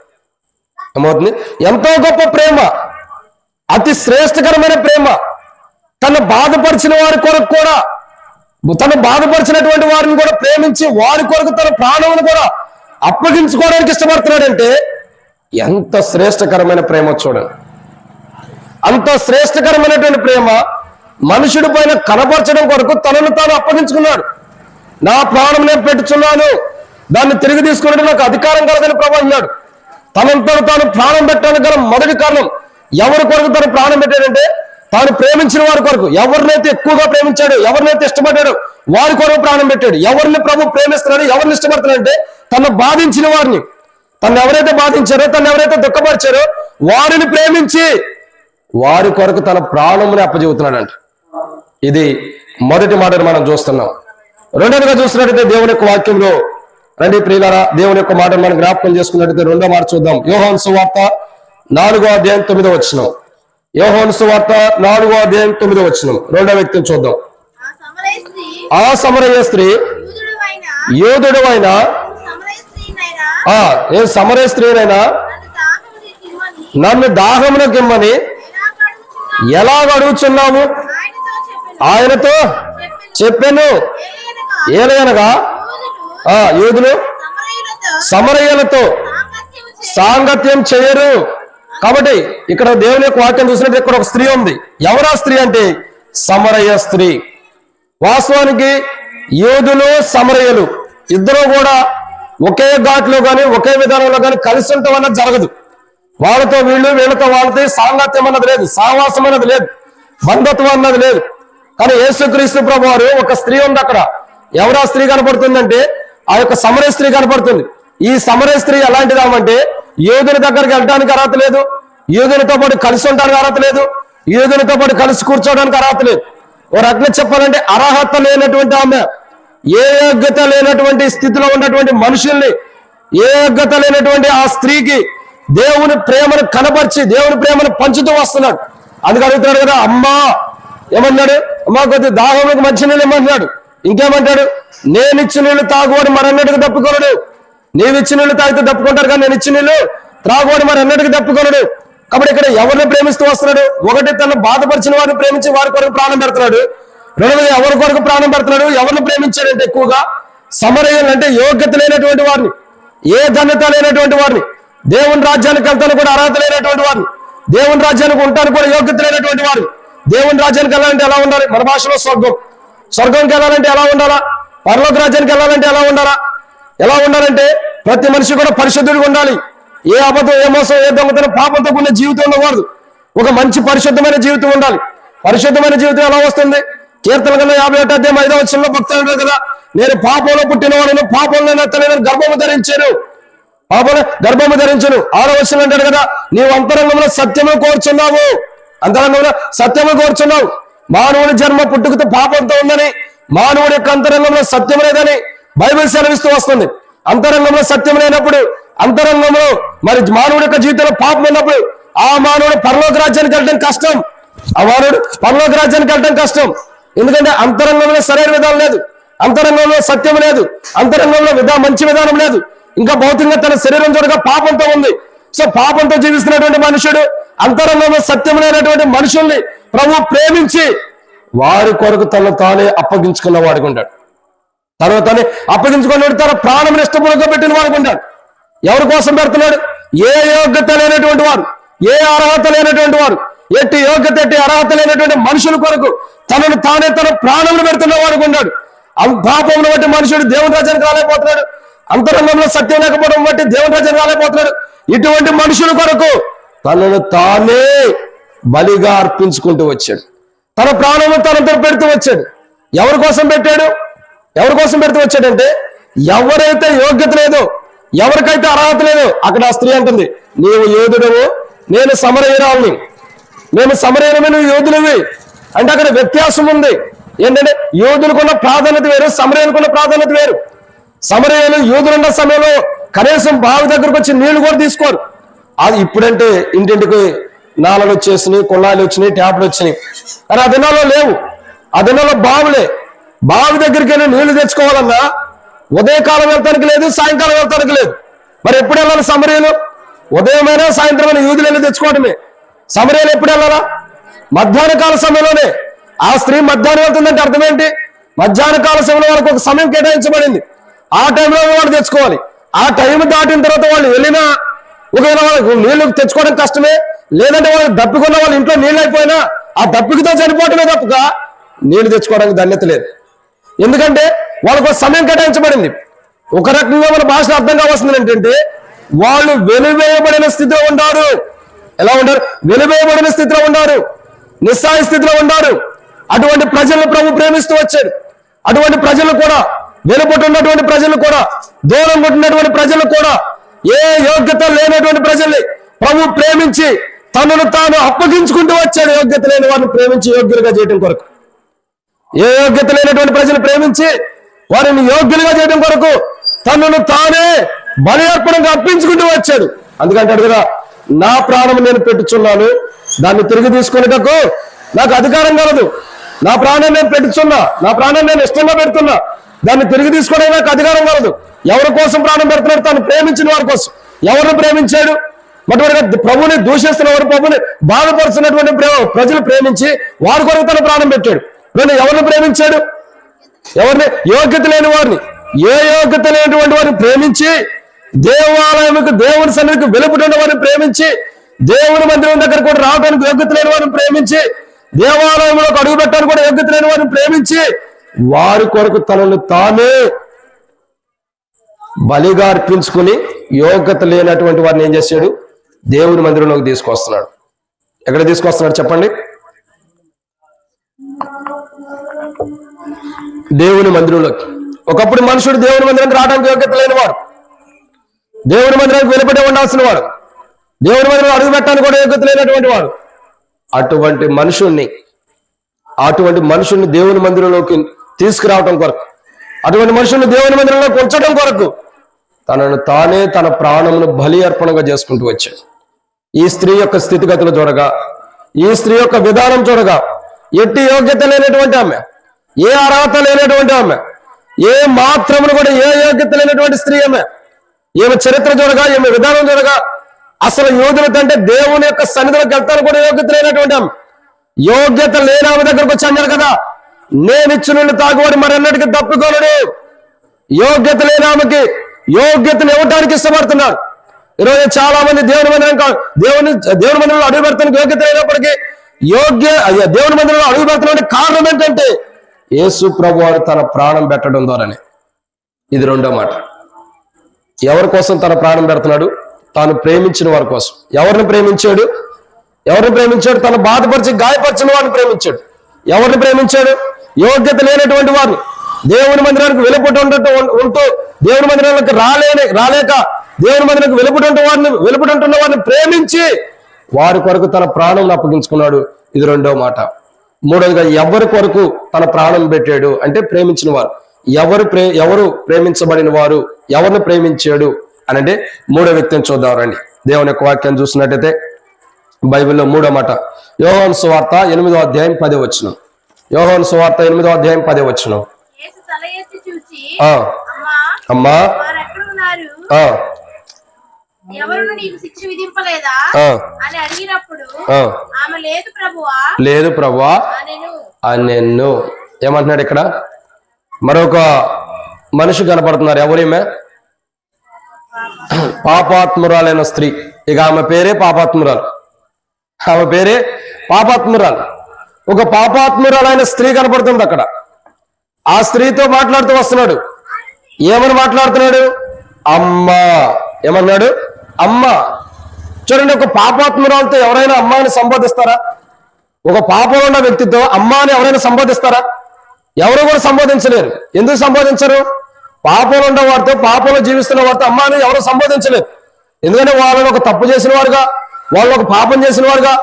ఏమవుతుంది? ఎంతో గొప్ప ప్రేమ, అతి శ్రేష్టకరమైన ప్రేమ. తను బాధపరిచిన వారి కొరకు కూడా, తను బాధపరిచినటువంటి వారిని కూడా ప్రేమించి వారి కొరకు తన ప్రాణమును కూడా అప్పగించుకోవడానికి ఇష్టపడుతున్నాడంటే ఎంత శ్రేష్టకరమైన ప్రేమ చూడండి. అంత శ్రేష్టకరమైనటువంటి ప్రేమ మనుషుడి పైన కనపరచడం కొరకు తనను తాను అప్పగించుకున్నాడు. నా ప్రాణం నేను పెట్టుచున్నాను, దాన్ని తిరిగి తీసుకున్నట్టు నాకు అధికారం కలదని ప్రభు అన్నాడు. తనంతను తాను ప్రాణం పెట్టడానికి గల మొదటి కారణం, ఎవరి కొరకు తను ప్రాణం పెట్టాడంటే తాను ప్రేమించిన వారి కొరకు. ఎవరినైతే ఎక్కువగా ప్రేమించాడు, ఎవరినైతే ఇష్టపడ్డాడు వారి కొరకు ప్రాణం పెట్టాడు. ఎవరిని ప్రభు ప్రేమిస్తున్నాడు, ఎవరిని ఇష్టపడుతున్నాడంటే తను బాధించిన వారిని, తను ఎవరైతే బాధించారో, తను ఎవరైతే దుఃఖపరిచారో వారిని ప్రేమించి వారి కొరకు తన ప్రాణముని అప్పచెబుతున్నాడంట. ఇది మొదటి మాటను మనం చూస్తున్నాం. రెండవదిగా చూస్తున్నట్టయితే దేవుని యొక్క వాక్యంలో, రండి ప్రియులారా, దేవుని యొక్క మాటను మనం జ్ఞాపకం చేసుకున్నట్టయితే రెండో మాట చూద్దాం. యోహాను సువార్త 4వ అధ్యాయం 9వ వచనం. యోహాను సువార్త 4వ అధ్యాయం 9వ వచనం. రెండో వ్యక్తిని చూద్దాం. ఆ సమరయ స్త్రీ యోధుడైన ఏ సమరయ స్త్రీనైనా నన్ను దాహమునకిమ్మని ఎలా అడుగుచున్నాము? ఆయనతో చెప్పాను. ఏలయనగా యూదులు సమరయులతో సాంగత్యం చేయరు. కాబట్టి ఇక్కడ దేవుని యొక్క వాక్యం చూసినట్టు ఇక్కడ ఒక స్త్రీ ఉంది. ఎవరా స్త్రీ అంటే సమరయ స్త్రీ. వాస్తవానికి యూదులు సమరయులు ఇద్దరు కూడా ఒకే ఘాట్లో కానీ ఒకే విధానంలో కానీ కలిసి ఉండటం అన్నది జరగదు. వాళ్ళతో వీళ్ళు, వీళ్ళతో వాళ్ళతో సాంగత్యం అన్నది లేదు, సావాసం అన్నది లేదు, బంధుత్వం అన్నది లేదు. కానీ యేసుక్రీస్తు ప్రభు వారు ఒక స్త్రీ ఉంది అక్కడ. ఎవరా స్త్రీ కనపడుతుందంటే ఆ యొక్క సమరయ స్త్రీ కనపడుతుంది. ఈ సమరయ స్త్రీ ఎలాంటిదామంటే యూదుల దగ్గరికి వెళ్ళడానికి అర్హత లేదు, యూదులతో పాటు కలిసి ఉండడానికి అర్హత లేదు, యూదులతో పాటు కలిసి కూర్చోవడానికి అర్హత లేదు. ఓ రకంగా చెప్పాలంటే అర్హత లేనటువంటి ఆమె, ఏ యోగ్యత లేనటువంటి స్థితిలో ఉన్నటువంటి మనుషుల్ని, ఏ యోగ్యత లేనటువంటి ఆ స్త్రీకి దేవుని ప్రేమను కనపరిచి దేవుని ప్రేమను పంచుతూ వస్తున్నాడు. అందుకు అడుగుతున్నాడు కదా, అమ్మా ఏమన్నాడు? అమ్మా కొద్ది దాహంలోకి మంచి నీళ్ళు ఏమన్నాడు? ఇంకేమంటాడు? నేనిచ్చి నీళ్లు తాగువాడు మరన్నటికి తప్పుకొనడు. నీవిచ్చి నీళ్లు తాగితే తప్పుకుంటారు కానీ నేను ఇచ్చి నీళ్లు త్రాగువాడు మరన్నటికి తప్పుకొనడు. కాబట్టి ఇక్కడ ఎవరిని ప్రేమిస్తూ వస్తున్నాడు? ఒకటి తను బాధపరిచిన వారిని ప్రేమించి వారి కొరకు ప్రాణం పెడుతున్నాడు. రెండవది ఎవరి కొరకు ప్రాణం పెడుతున్నాడు? ఎవరిని ప్రేమించాడంటే ఎక్కువగా సమరయులు, అంటే యోగ్యత లేనటువంటి వారిని, ఏ ఘనత లేనటువంటి వారిని, దేవుని రాజ్యానికి వెళ్తాను కూడా అర్హత లేనటువంటి వారిని, దేవుని రాజ్యానికి ఉంటాను కూడా యోగ్యత లేనటువంటి వారిని. దేవుని రాజ్యానికి వెళ్ళాలంటే ఎలా ఉండాలి? మన భాషలో స్వర్గంకి వెళ్ళాలంటే ఎలా ఉండాలా? పరలోక రాజ్యానికి వెళ్ళాలంటే ఎలా ఉండాలంటే ప్రతి మనిషి కూడా పరిశుద్ధుడిగా ఉండాలి. ఏ అబద్ధం, ఏ మోసం, ఏ దొంగతనం, పాపంతో కూడిన జీవితం ఉండకూడదు. ఒక మంచి పరిశుద్ధమైన జీవితం ఉండాలి. పరిశుద్ధమైన జీవితం ఎలా వస్తుంది? కీర్తన కన్నా 51 అధ్యాయం 5వ వచనంలో భక్తులు అంటారు కదా, నేను పాపంలో పుట్టినవాడను, పాపంలో తల్లిదండ్రులు గర్భము ధరించాను, గర్భము ధరించను. 6వ వచనం అంటాడు కదా, నీవు అంతరంగంలో సత్యము కోరుచున్నావు, అంతరంగంలో సత్యము కోరుచున్నావు. మానవుడి జన్మ పుట్టుకతో పాపంతో ఉందని, మానవుడి యొక్క అంతరంగంలో సత్యం లేదని బైబిల్ సెలవిస్తూ వస్తుంది. అంతరంగంలో సత్యం లేనప్పుడు, అంతరంగంలో మరి మానవుడి యొక్క జీవితంలో పాపం ఉన్నప్పుడు ఆ మానవుడు పరలోక రాజ్యానికి వెళ్ళడం కష్టం. ఆ మానవుడు పరలోక రాజ్యానికి వెళ్ళడం కష్టం. ఎందుకంటే అంతరంగంలో సరైన విధానం లేదు, అంతరంగంలో సత్యం లేదు, అంతరంగంలో మంచి విధానం లేదు. ఇంకా భౌతికంగా తన శరీరం చూడగా పాపంతో ఉంది. సో పాపంతో జీవిస్తున్నటువంటి మనుషుడు, అంతరంగంలో సత్యం లేనటువంటి మనుషుల్ని ప్రభు ప్రేమించి వారి కొరకు తను తానే అప్పగించుకున్న వాడికి ఉంటాడు. తనే అప్పగించుకున్నాడు, తన ప్రాణం ఇష్టపూర్వకంగా పెట్టిన వాడికి ఉంటాడు. ఎవరి కోసం పెడుతున్నాడు? ఏ యోగ్యత లేనటువంటి వారు, ఏ అర్హత లేనటువంటి వారు, ఎట్టి యోగ్యత ఎట్టి అర్హత లేనటువంటి మనుషుల కొరకు తనను తానే తన ప్రాణములు పెడుతున్న వాడికి ఉన్నాడు. పాపమును బట్టి మనుషుడు దేవుని రాజ్యానికి రాలేకపోతున్నాడు, అంతరంగంలో సత్యం లేకపోవడం బట్టి దేవుని రాజ్యానికి రాలేకపోతున్నాడు. ఇటువంటి మనుషుల కొరకు తనను తానే బలిగా అర్పించుకుంటూ వచ్చాడు. తన ప్రాణము తనతో పెడుతూ వచ్చాడు. ఎవరి కోసం పెట్టాడు? ఎవరి కోసం పెడుతూ వచ్చాడంటే ఎవరైతే యోగ్యత లేదో, ఎవరికైతే అర్హత లేదో, అక్కడ ఆ స్త్రీ అంటుంది, నీవు యోధుడవు, నేను సమరయురాల్ని, మేము సమరయులమే, నువ్వు యోధులవి. అంటే అక్కడ వ్యత్యాసం ఉంది. ఏంటంటే యోధులకున్న ప్రాధాన్యత వేరు, సమరయులకున్న ప్రాధాన్యత వేరు. సమరయులు యూదులున్న సమయంలో కనీసం బావి దగ్గరకు వచ్చి నీళ్లు కూడా తీసుకోరు. అది ఇప్పుడంటే ఇంటింటికి నాళలు వచ్చేసినాయి, కొల్లాలు వచ్చినాయి, ట్యాప్లు వచ్చినాయి. కానీ ఆ దినాల్లో లేవు. ఆ దినాల్లో బావులే. బావి దగ్గరికి వెళ్ళి నీళ్లు తెచ్చుకోవాలన్నా ఉదయకాలం వెళ్తానికి లేదు, సాయంకాలం వెళ్తానికి లేదు. మరి ఎప్పుడు వెళ్ళాలి సమరయులు? ఉదయమైనా సాయంత్రమైనా యూదులు వెళ్ళి తెచ్చుకోవడమే. సమరయులు ఎప్పుడు వెళ్ళాలా? మధ్యాహ్న కాల సమయంలోనే. ఆ స్త్రీ మధ్యాహ్నం వెళ్తుందంటే అర్థం ఏంటి? మధ్యాహ్న కాల సమయంలో వాళ్ళకి ఒక సమయం కేటాయించబడింది. ఆ టైంలో వాళ్ళు తెచ్చుకోవాలి. ఆ టైం దాటిన తర్వాత వాళ్ళు వెళ్ళినా ఒకవేళ వాళ్ళకు నీళ్లు తెచ్చుకోవడం కష్టమే, లేదంటే వాళ్ళు దప్పికున్న వాళ్ళ ఇంట్లో నీళ్ళు అయిపోయినా ఆ దప్పికతో చనిపోవటమే తప్పక నీళ్లు తెచ్చుకోవడానికి ధన్యత లేదు. ఎందుకంటే వాళ్ళకు ఒక సమయం కేటాయించబడింది. ఒక రకంగా మన భాషలో అర్థం కావాల్సింది ఏంటంటే వాళ్ళు వెలివేయబడిన స్థితిలో ఉంటారు. ఎలా ఉంటారు? వెలివేయబడిన స్థితిలో ఉంటారు, నిస్సాయ స్థితిలో ఉంటారు. అటువంటి ప్రజలను ప్రభు ప్రేమిస్తూ వచ్చాడు. అటువంటి ప్రజలు కూడా, వెలుపట్టున్నటువంటి ప్రజలు కూడా, దూరం కొట్టినటువంటి ప్రజలు కూడా, ఏ యోగ్యత లేనటువంటి ప్రజల్ని ప్రభు ప్రేమించి తనను తాను అప్పగించుకుంటూ వచ్చాడు. యోగ్యత లేని వారిని ప్రేమించి యోగ్యులుగా చేయడం కొరకు, ఏ యోగ్యత లేనటువంటి ప్రజలు ప్రేమించి వారిని యోగ్యులుగా చేయడం కొరకు తనను తానే బలి అర్పణగా అర్పించుకుంటూ వచ్చాడు. అందుకంటాడు కదా, నా ప్రాణం నేను పెట్టుచున్నాను, దాన్ని తిరిగి తీసుకునేటకు నాకు అధికారం కలదు. నా ప్రాణం నేను పెట్టుచున్నా, నా ప్రాణం నేను ఇష్టంగా పెడుతున్నా, దాన్ని తిరిగి తీసుకోవడానికి నాకు అధికారం కలదు. ఎవరి కోసం ప్రాణం పెడుతున్నాడు? తాను ప్రేమించిన వారి కోసం. ఎవరిని ప్రేమించాడు? మొట్టమొదటిగా ప్రభుని దూషిస్తున్న వారు, ప్రభుని బాధపరుస్తున్నటువంటి ప్రజలు ప్రేమించి వారి కొరకు తన ప్రాణం పెట్టాడు. రెండు, ఎవరిని ప్రేమించాడు? ఎవరిని? యోగ్యత లేని వారిని. ఏ యోగ్యత లేనటువంటి వారిని ప్రేమించి, దేవాలయముకు దేవుని సన్నిధికి వెలుపుతున్న వారిని ప్రేమించి, దేవుని మందిరం దగ్గర కూడా రావడానికి యోగ్యత లేని వారిని ప్రేమించి, దేవాలయంలోకి అడుగు పెట్టడానికి కూడా యోగ్యత లేని వారిని ప్రేమించి వారి కొరకు తనను తానే బలిగా అర్పించుకుని యోగ్యత లేనటువంటి వారిని ఏం చేశాడు? దేవుని మందిరంలోకి తీసుకొస్తున్నాడు. ఎక్కడ తీసుకొస్తున్నాడు చెప్పండి? దేవుని మందిరంలోకి. ఒకప్పుడు మనుషుడు దేవుని మందిరానికి రావడానికి యోగ్యత లేనివాడు, దేవుని మందిరానికి వెలుపడే ఉండాల్సిన వాడు, దేవుని మందిరంలో అడుగు పెట్టడానికి కూడా యోగ్యత లేనటువంటి వాడు. అటువంటి మనుషుల్ని దేవుని మందిరంలోకి తీసుకురావటం కొరకు, అటువంటి మనుషుల్ని దేవుని మందిరంలోకి ఉంచడం కొరకు తనను తానే తన ప్రాణమును బలి అర్పణగా చేసుకుంటూ వచ్చాడు. ఈ స్త్రీ యొక్క స్థితిగతులు చూడగా, ఈ స్త్రీ యొక్క విధానం చూడగా, ఎట్టి యోగ్యత లేనటువంటి ఆమె, ఏ అర్హత లేనటువంటి ఆమె, ఏ మాత్రమును కూడా ఏ యోగ్యత లేనటువంటి స్త్రీ ఆమె. ఈమె చరిత్ర చూడగా, ఈమె విధానం చూడగా, అసలు యోగ్యత అంటే దేవుని యొక్క సన్నిధిలోకి వెళ్తాను కూడా యోగ్యత లేనటువంటి ఆమె. యోగ్యత లేని ఆమె దగ్గరకు వచ్చి అన్నారు కదా, నేనిచ్చు నుండి తాగువాడు మరన్నటికి తప్పుకోనడు. యోగ్యత లేని ఆమెకి యోగ్యతను ఇవ్వడానికి ఇష్టపడుతున్నాడు. ఈరోజు చాలా మంది దేవుని మందిరంలో అడుగు పెడతానికి యోగ్యత లేనప్పటికీ దేవుని మందిరంలో అడుగు పెడతానికి కారణం ఏంటంటే యేసు ప్రభువారు తన ప్రాణం పెట్టడం ద్వారానే. ఇది రెండో మాట. ఎవరి కోసం తన ప్రాణం పెడుతున్నాడు? తాను ప్రేమించిన వారి కోసం. ఎవరిని ప్రేమించాడు? తను బాధపరిచి గాయపరిచిన వారిని ప్రేమించాడు. ఎవరిని ప్రేమించాడు? యోగ్యత లేనటువంటి వారిని, దేవుని మందిరానికి వెలుపట ఉంటూ దేవుని మందిరానికి రాలేక దేవుని మందిరానికి వెలుపటుంటున్న వారిని ప్రేమించి వారి కొరకు తన ప్రాణం అప్పగించుకున్నాడు. ఇది రెండో మాట. మూడోదిగా ఎవరి కొరకు తన ప్రాణం పెట్టాడు అంటే ప్రేమించిన వారు. ఎవరు ప్రేమించబడిన వారు, ఎవరిని ప్రేమించాడు అని అంటే మూడో వ్యక్తిని చూద్దాం రండి. దేవుని యొక్క వాక్యాన్ని చూసినట్టయితే బైబిల్లో మూడో మాట యోహాను సువార్త 8వ అధ్యాయం 10వ వచనం. యోహాను సువార్త 8వ అధ్యాయం 10వ వచనం. అమ్మా ఎవరును నీకు శిక్ష విధింపలేదా అని అడిగినప్పుడు ఆమె లేదు ప్రభువా అనెను. ఏమంటున్నాడు ఇక్కడ? మరొక మనిషి కనపడుతున్నారు. ఎవరేమే? పాపాత్మురాలైన స్త్రీ. ఇక ఆమె పేరే పాపాత్మురాలు. ఒక పాపాత్మురాలైన స్త్రీ కనపడుతుంది అక్కడ. ఆ స్త్రీతో మాట్లాడుతూ వస్తున్నాడు. ఏమని మాట్లాడుతున్నాడు? అమ్మా. ఏమన్నాడు? అమ్మ. చూడండి, ఒక పాపాత్మురాలతో ఎవరైనా అమ్మాయిని సంబోధిస్తారా? ఒక పాపంలో ఉన్న వ్యక్తితో అమ్మ అని ఎవరైనా సంబోధిస్తారా? ఎవరు కూడా సంబోధించలేరు. ఎందుకు సంబోధించరు? పాపంలో ఉన్న వారితో, పాపంలో జీవిస్తున్న వారితో అమ్మ అని ఎవరు సంబోధించలేరు. ఎందుకంటే వాళ్ళని ఒక తప్పు చేసిన వారుగా, వాళ్ళు ఒక పాపం చేసిన వారుగా,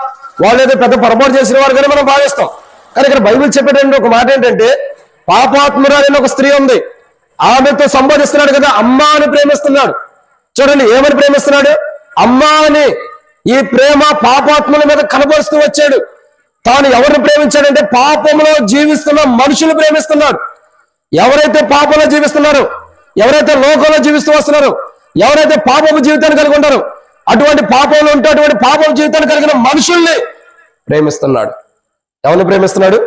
వాళ్ళు ఏదో పెద్ద పొరపాటు చేసిన వారుగానే మనం భావిస్తాం. కానీ ఇక్కడ బైబిల్ చెప్పేటంటే ఒక మాట ఏంటంటే, పాపాత్మురాలైన ఒక స్త్రీ ఉంది, ఆమెతో సంబోధిస్తున్నాడు కదా, అమ్మ అని ప్రేమిస్తున్నాడు. చూడండి, ఏమని ప్రేమిస్తున్నాడు? అమ్మ అని. ఈ ప్రేమ పాపాత్ముల మీద కనబరుస్తూ వచ్చాడు. తాను ఎవరిని ప్రేమించాడంటే పాపంలో జీవిస్తున్న మనుషులు ప్రేమిస్తున్నాడు. ఎవరైతే పాపంలో జీవిస్తున్నారో, ఎవరైతే లోకంలో జీవిస్తూ వస్తున్నారో, ఎవరైతే పాపపు జీవితాన్ని కలిగి ఉంటారో, అటువంటి పాపంలో ఉంటే అటువంటి పాపపు జీవితాన్ని కలిగిన మనుషుల్ని ప్రేమిస్తున్నాడు. ఎవరిని ప్రేమిస్తున్నాడు?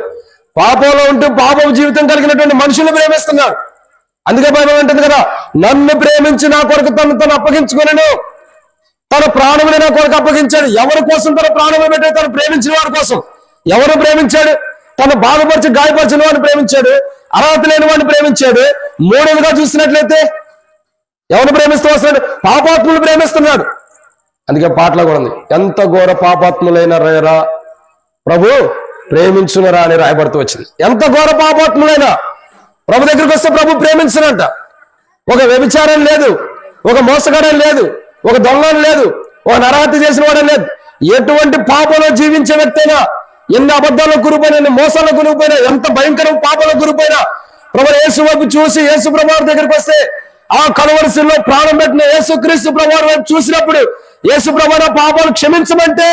పాపంలో ఉంటూ పాపపు జీవితం కలిగినటువంటి మనుషుల్ని ప్రేమిస్తున్నాడు. అందుకే బైబిల్ అంటుంది కదా, నన్ను ప్రేమించి నా కొరకు తను అప్పగించుకున్నాను, తన ప్రాణముని నా కొరకు అప్పగించాడు. ఎవరి కోసం తన ప్రాణము పెట్టాడు? తను ప్రేమించిన వారి కోసం. ఎవరు ప్రేమించాడు? తను బాధపరిచి గాయపరిచిన వాడిని ప్రేమించాడు, అర్హత లేని వాడిని ప్రేమించాడు. మూడవదిగా చూసినట్లయితే ఎవరిని ప్రేమిస్తూ వస్తున్నాడు? పాపాత్ములు ప్రేమిస్తున్నాడు. అందుకే పాటలో కూడా ఉంది, ఎంత ఘోర పాపాత్ములైన రేరా ప్రభు ప్రేమించునరా అని రాయబడుతూ వచ్చింది. ఎంత ఘోర పాపాత్ములైనా ప్రభు దగ్గరికి వస్తే ప్రభు ప్రేమించినట్ట. ఒక వ్యభిచారం లేదు, ఒక మోసగారం లేదు, ఒక దొంగం లేదు, ఒక నరహత్య చేసిన వాడని లేదు. ఎటువంటి పాపంలో జీవించే వ్యక్తి అయినా, ఎన్ని అబద్ధాలకు గురిపోయినా, ఎన్ని మోసాలకు గురిపోయినా, ఎంత భయంకర పాపంలో గురిపోయినా ప్రభు యేసు వైపు చూసి యేసు ప్రభువారి దగ్గరికి వస్తే, ఆ కలువరిశిలో ప్రాణం పెట్టిన యేసుక్రీస్తు ప్రభువారి వైపు చూసినప్పుడు యేసు ప్రభువారు పాపాలు క్షమించమంటే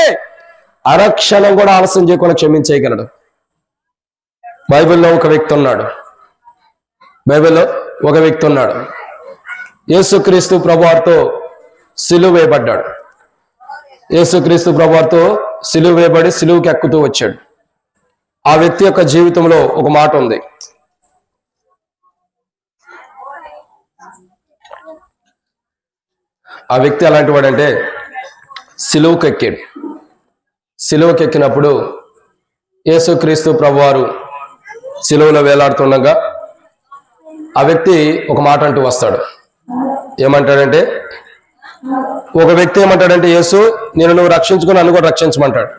అరక్షణం కూడా ఆలస్యం చేయకుండా క్షమించేయగలడు. బైబిల్లో ఒక వ్యక్తి ఉన్నాడు. యేసుక్రీస్తు ప్రభువారితో సిలువ వేయబడ్డాడు. యేసుక్రీస్తు ప్రభువారితో సిలువ వేయబడి సిలువకి ఎక్కుతూ వచ్చాడు. ఆ వ్యక్తి యొక్క జీవితంలో ఒక మాట ఉంది. ఆ వ్యక్తి ఎలాంటి వాడంటే సిలువకి ఎక్కాడు. సిలువకి ఎక్కినప్పుడు యేసుక్రీస్తు ప్రభువారు సిలువలో వేలాడుతుండగా ఆ వ్యక్తి ఒక మాట అంటూ వస్తాడు. ఏమంటాడంటే, ఒక వ్యక్తి ఏమంటాడంటే, యేసు నేను నువ్వు రక్షించుకుని నన్ను కూడా రక్షించమంటాడు.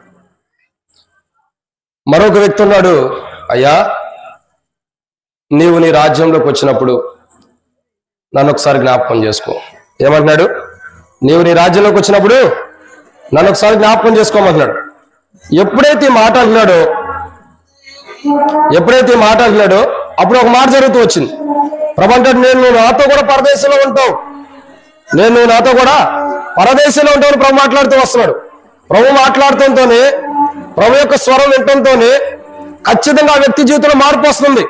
మరొక వ్యక్తి ఉన్నాడు, అయ్యా నీవు నీ రాజ్యంలోకి వచ్చినప్పుడు నన్ను ఒకసారి జ్ఞాపకం చేసుకో. ఏమంటున్నాడు? నీవు నీ రాజ్యంలోకి వచ్చినప్పుడు నన్ను ఒకసారి జ్ఞాపకం చేసుకోమంటున్నాడు. ఎప్పుడైతే ఈ మాట అంటున్నాడో అప్పుడు ఒక మాట జరుగుతూ వచ్చింది. ప్రభు అంటాడు, నేను నాతో కూడా పరదేశంలో ఉంటావు, నేను నాతో కూడా పరదేశంలో ఉంటావు ప్రభు మాట్లాడుతూ వస్తున్నాడు. ప్రభు మాట్లాడుతుంటేనే, ప్రభు యొక్క స్వరం వింటంతోనే ఖచ్చితంగా ఆ వ్యక్తి జీవితంలో మార్పు వస్తుంది.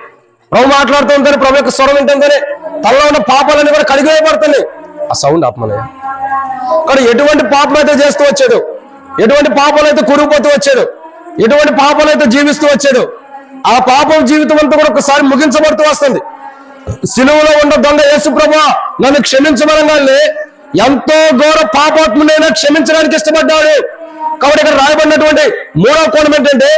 ప్రభు మాట్లాడుతుంటేనే, ప్రభు యొక్క స్వరం వింటంతోనే తనలో ఉన్న పాపాలన్నీ కూడా కడిగివేయబడుతున్నాయి. ఆ సౌండ్ ఆత్మనయ్య. కానీ ఎటువంటి పాపం అయితే చేస్తూ వచ్చాడు, ఎటువంటి పాపాలు అయితే కురిగిపోతూ వచ్చాడు, ఎటువంటి పాపాలు అయితే జీవిస్తూ వచ్చాడు, ఆ పాపం జీవితం అంతా కూడా ఒకసారి ముగించబడుతూ వస్తుంది. సిలువలో ఉన్న దొంగ యేసు ప్రభువా నన్ను క్షమించమనగానే ఎంతో ఘోర పాపాత్మునైనా క్షమించడానికి ఇష్టపడ్డాడు. కాబట్టి ఇక్కడ రాయబడినటువంటి మూడవ కోణం ఏంటంటే,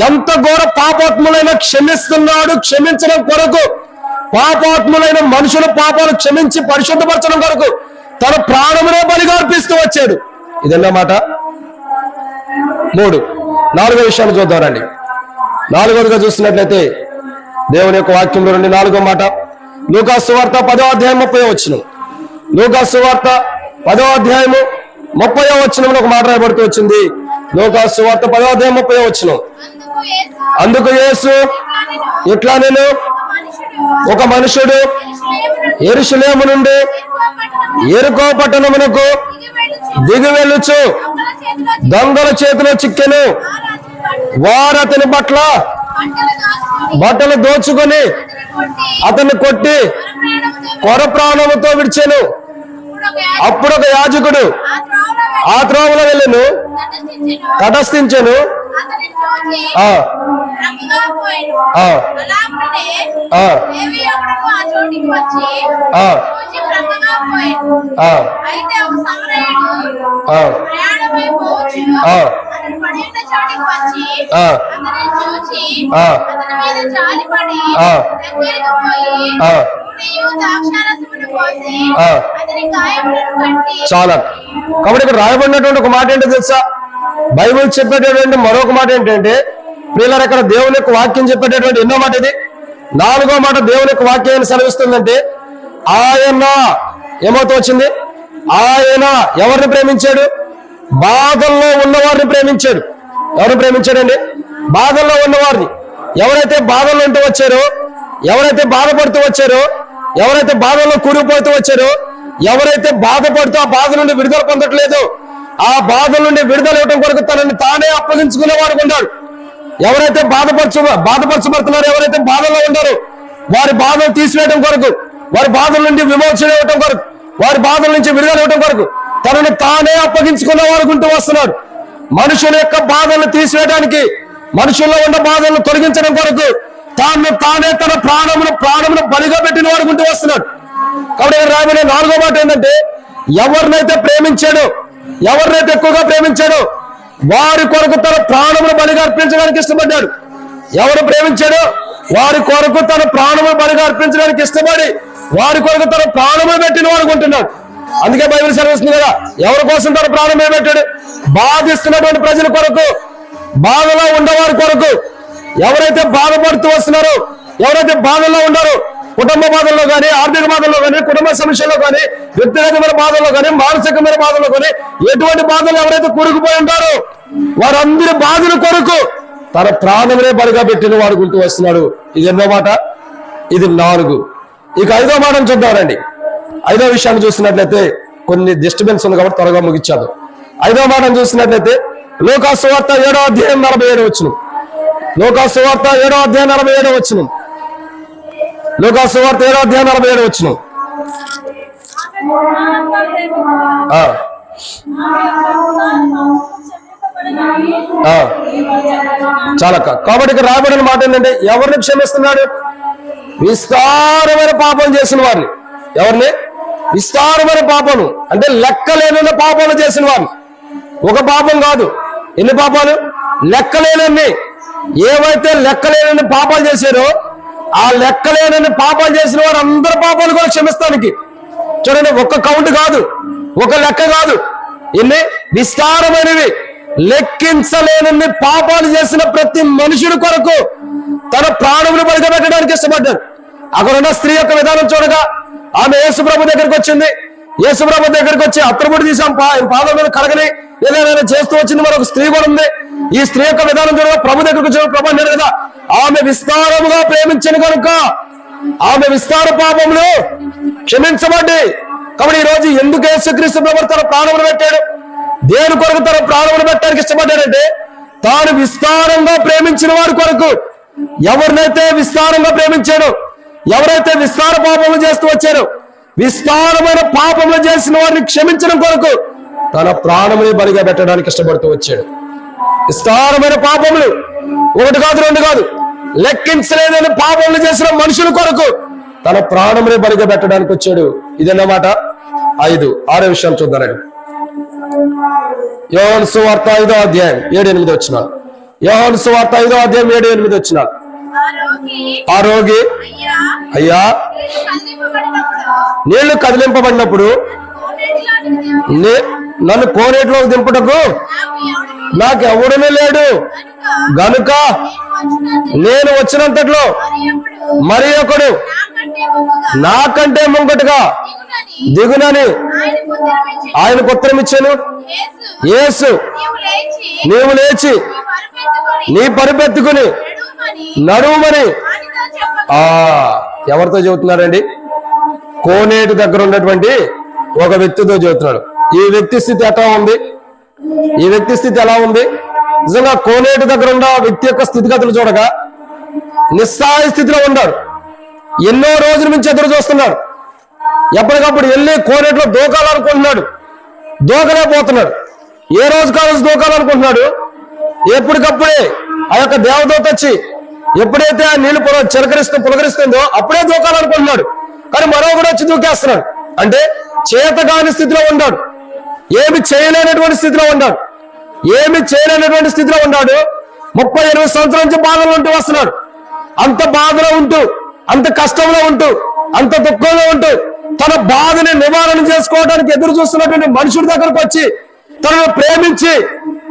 ఎంత ఘోర పాపాత్ములైనా క్షమిస్తున్నాడు. క్షమించడం కొరకు, పాపాత్ములైన మనుషుల పాపాలు క్షమించి పరిశుద్ధపరచడం కొరకు తన ప్రాణమునే బలిగా అర్పిస్తూ వచ్చాడు. ఇదన్నమాట. నాలుగో విషయాన్ని చూద్దామండి. నాలుగోదిగా చూస్తున్నట్లయితే దేవుని యొక్క వాక్యంలో నుండి 4వ మాట, లూకాసు సువార్త 10వ అధ్యాయం 30వ వచనం. లూకాసు సువార్త 10వ అధ్యాయం 30వ వచనంలో ఒక మాట రాయబడుతూ వచ్చింది. లూకాసు సువార్త 10వ అధ్యాయం 30వ వచనం. అందుకు యేసు ఇట్లా, నేను ఒక మనుషుడు యెరూషలేము నుండి యెరికో పట్టణమునకు దిగి వెళ్ళుచు దొంగల చేతిలో చిక్కెను. వారు అతని బట్టలు దోచుకొని అతన్ని కొట్టి కొర ప్రాణముతో విడిచెను. అప్పుడు ఒక యాజకుడు ఆ త్రోవలో వెళ్ళెను, తటస్థించెను. చాలా. కాబట్టి ఇక్కడ రాయబడినటువంటి ఒక మాట ఏంటో తెలుసా? బైబిల్ చెప్పేటటువంటి మరొక మాట ఏంటంటే, ప్రియులారా, ఇక్కడ దేవుని యొక్క వాక్యం చెప్పేటటువంటి ఎన్నో మాట ఇది. 4వ మాట దేవుని యొక్క వాక్యాన్ని సెలవిస్తుందంటే, ఆయన ఏమవుతూ వచ్చింది? ఆయన ఎవరిని ప్రేమించాడు? బాధల్లో ఉన్నవారిని ప్రేమించాడు. ఎవరిని ప్రేమించాడండి? బాధల్లో ఉన్నవారిని. ఎవరైతే బాధల్లో ఉంటూ వచ్చారో, ఎవరైతే బాధపడుతూ వచ్చారో, ఎవరైతే బాధల్లో కూరుకుపోతూ వచ్చారో, ఎవరైతే బాధపడుతూ ఆ బాధ నుండి విడుదల పొందట్లేదు, ఆ బాధ నుండి విడుదల ఇవ్వడం కొరకు తనని తానే అప్పగించుకునే వాడు ఉన్నాడు. ఎవరైతే బాధపరచబడుతున్నారో, ఎవరైతే బాధల్లో ఉన్నారో వారి బాధలు తీసివేయడం కొరకు, వారి బాధల నుండి విమోచన ఇవ్వడం కొరకు, వారి బాధల నుంచి విడుదల ఇవ్వడం కొరకు తనని తానే అప్పగించుకునే వాడు ఉంటూ వస్తున్నాడు. మనుషుల యొక్క బాధలను తీసివేయడానికి, మనుషుల్లో ఉన్న బాధలను తొలగించడం కొరకు తానే తన ప్రాణమును బలిగా పెట్టిన వాడు ఉంటూ వస్తున్నాడు. కాబట్టి రాబోయే 4వ మాట ఏంటంటే, ఎవరినైతే ప్రేమించాడో, ఎవరినైతే ఎక్కువగా ప్రేమించాడో వారి కొరకు తన ప్రాణమును బలిగా అర్పించడానికి ఇష్టపడ్డాడు. ఎవరు ప్రేమించాడో వారి కొరకు తన ప్రాణమును బలిగా అర్పించడానికి ఇష్టపడి వారి కొరకు తన ప్రాణమును పెట్టిన వాడు ఉంటున్నాడు. అందుకే బైబిల్ సెలవిస్తుంది కదా, ఎవరి కోసం తన ప్రాణం పెట్టాడు? బాధిస్తున్నటువంటి ప్రజల కొరకు, బాధలో ఉండవారి కొరకు. ఎవరైతే బాధపడుతూ వస్తున్నారో, ఎవరైతే బాధల్లో ఉన్నారో, కుటుంబ బాధల్లో కానీ, ఆర్థిక బాధల్లో కానీ, కుటుంబ సమస్యల్లో కానీ, వ్యక్తిగతమైన బాధల్లో కానీ, మానసికమైన బాధల్లో కానీ, ఎటువంటి బాధలు ఎవరైతే కూరుకుపోయి ఉంటారో వారందరి బాధల కొరకు తన ప్రాణమునే బలిగా పెట్టిన వాడు గుంటూ వస్తున్నాడు. ఇది ఎన్నో మాట? ఇది 4. ఇక 5వ మాటను చూద్దామండి. 5వ విషయాన్ని చూసినట్లయితే కొన్ని డిస్టర్బెన్స్ ఉంది కాబట్టి త్వరగా ముగించాదు. 5వ మాటను చూసినట్లయితే లూకాసు సువార్త 7వ అధ్యాయం 47వ వచనం. లూకాసు సువార్త 7వ అధ్యాయం 47వ వచనం. లూకాసు సువార్త 7వ అధ్యాయం 47వ వచనం. చాలా. కాబట్టి ఇక్కడ రాబడిన మాట ఏంటంటే, ఎవరిని క్షమిస్తున్నాడు? విస్తారమైన పాపం చేసిన వారిని. ఎవరిని? విస్తారమైన పాపము అంటే లెక్కలేని పాపాలు చేసిన వారిని. ఒక పాపం కాదు, ఎన్ని పాపాలు? లెక్కలేనన్ని. ఏవైతే లెక్కలేనన్ని పాపాలు చేశారో ఆ లెక్కలేనన్ని పాపాలు చేసిన వారు అందరి పాపాలు కూడా క్షమిస్తానికి. చూడండి, ఒక్క కౌంట్ కాదు, ఒక లెక్క కాదు, ఎన్ని విస్తారమైనవి, లెక్కించలేనన్ని పాపాలు చేసిన ప్రతి మనుషుడి కొరకు తన ప్రాణమును బలిగా పెట్టడానికి ఇష్టపడ్డాడు. అక్కడ ఉన్న స్త్రీ యొక్క విధానం చూడగా ఆమె యేసుప్రభు దగ్గరికి వచ్చింది. యేసుప్రభు దగ్గరికి వచ్చి అత్తరుబుడి తీసాం పాదం మీద కడగని ఏదైనా చేస్తూ వచ్చింది. మరొక స్త్రీ కూడా ఉంది. ఈ స్త్రీ యొక్క విధానం చూడగా ప్రభు దగ్గరికి వచ్చిన ప్రభు అన్నాడు కదా, ఆమె విస్తారముగా ప్రేమించను కనుక ఆమె విస్తార పాపములు క్షమించబడ్డాయి. కాబట్టి ఈ రోజు ఎందుకు యేసుక్రీస్తు ప్రభు తన ప్రాణమును పెట్టాడు? దేని కొరకు తన ప్రాణమును పెట్టడానికి ఇష్టపడ్డాడంటే తాను విస్తారంగా ప్రేమించిన వారి కొరకు. ఎవరినైతే విస్తారంగా ప్రేమించాడో, ఎవరైతే విస్తార పాపములు చేస్తూ వచ్చారో, విస్తారమైన పాపములు చేసిన వారిని క్షమించడం కొరకు తన ప్రాణముని బలిగా పెట్టడానికి ఇష్టపడుతూ వచ్చాడు. విస్తారమైన పాపములు, ఒకటి కాదు రెండు కాదు, లెక్కించలేదని పాపములు చేసిన మనుషుల కొరకు తన ప్రాణముని బలిగా పెట్టడానికి వచ్చాడు. ఇదన్నమాట 5. 6వ విషయం చూద్దాం. యోహాను సువార్త 5వ అధ్యాయం 7-8 వచనాలు. యోహాను సువార్త 5వ అధ్యాయం 7-8 వచనాలు. ఆ రోగి, అయ్యా నీళ్లు కదిలింపబడినప్పుడు నన్ను కోనేటిలోకి దింపుటకు నాకు ఎవడనే లేడు గనుక నేను వచ్చినంతట్లో మరి ఒకడు నాకంటే ముంగటుగా దిగునని ఆయనకు ఉత్తరం ఇచ్చాను. యేసు, నీవు లేచి నీ పరిపెత్తుకుని నడుమని. ఎవరితో చెబుతున్నారండి? కోనేటి దగ్గర ఉన్నటువంటి ఒక వ్యక్తితో చెబుతున్నాడు. ఈ వ్యక్తి స్థితి ఎట్లా ఉంది? ఈ వ్యక్తి స్థితి ఎలా ఉంది? నిజంగా కోనేటి దగ్గర ఉన్న వ్యక్తి యొక్క స్థితిగతులు చూడగా నిస్సహాయ స్థితిలో ఉన్నాడు. ఎన్నో రోజుల నుంచి ఎదురు చూస్తున్నాడు. ఎప్పటికప్పుడు వెళ్ళి కోనేటిలో దూకాలనుకుంటున్నాడు, దూకలేకపోతున్నాడు. ఏ రోజు కావచ్చు దూకాలనుకుంటున్నాడు. ఎప్పటికప్పుడే ఆ యొక్క దేవదూత వచ్చి ఎప్పుడైతే ఆ నీళ్లు పులకరిస్తుందో అప్పుడే దూకాలనుకుంటున్నాడు. కానీ మరొకడు వచ్చి దూకేస్తున్నాడు. అంటే చేతగాని స్థితిలో ఉన్నాడు, ఏమి చేయలేనటువంటి స్థితిలో ఉన్నాడు, ఏమి చేయలేనటువంటి స్థితిలో ఉన్నాడు. 30-20 సంవత్సరాల నుంచి బాధలో ఉంటూ వస్తున్నాడు. అంత బాధలో ఉంటూ, అంత కష్టంలో ఉంటూ, అంత దుఃఖంలో ఉంటూ తన బాధని నివారణ చేసుకోవడానికి ఎదురు చూస్తున్నటువంటి మనుషుడి దగ్గరకు వచ్చి తనను ప్రేమించి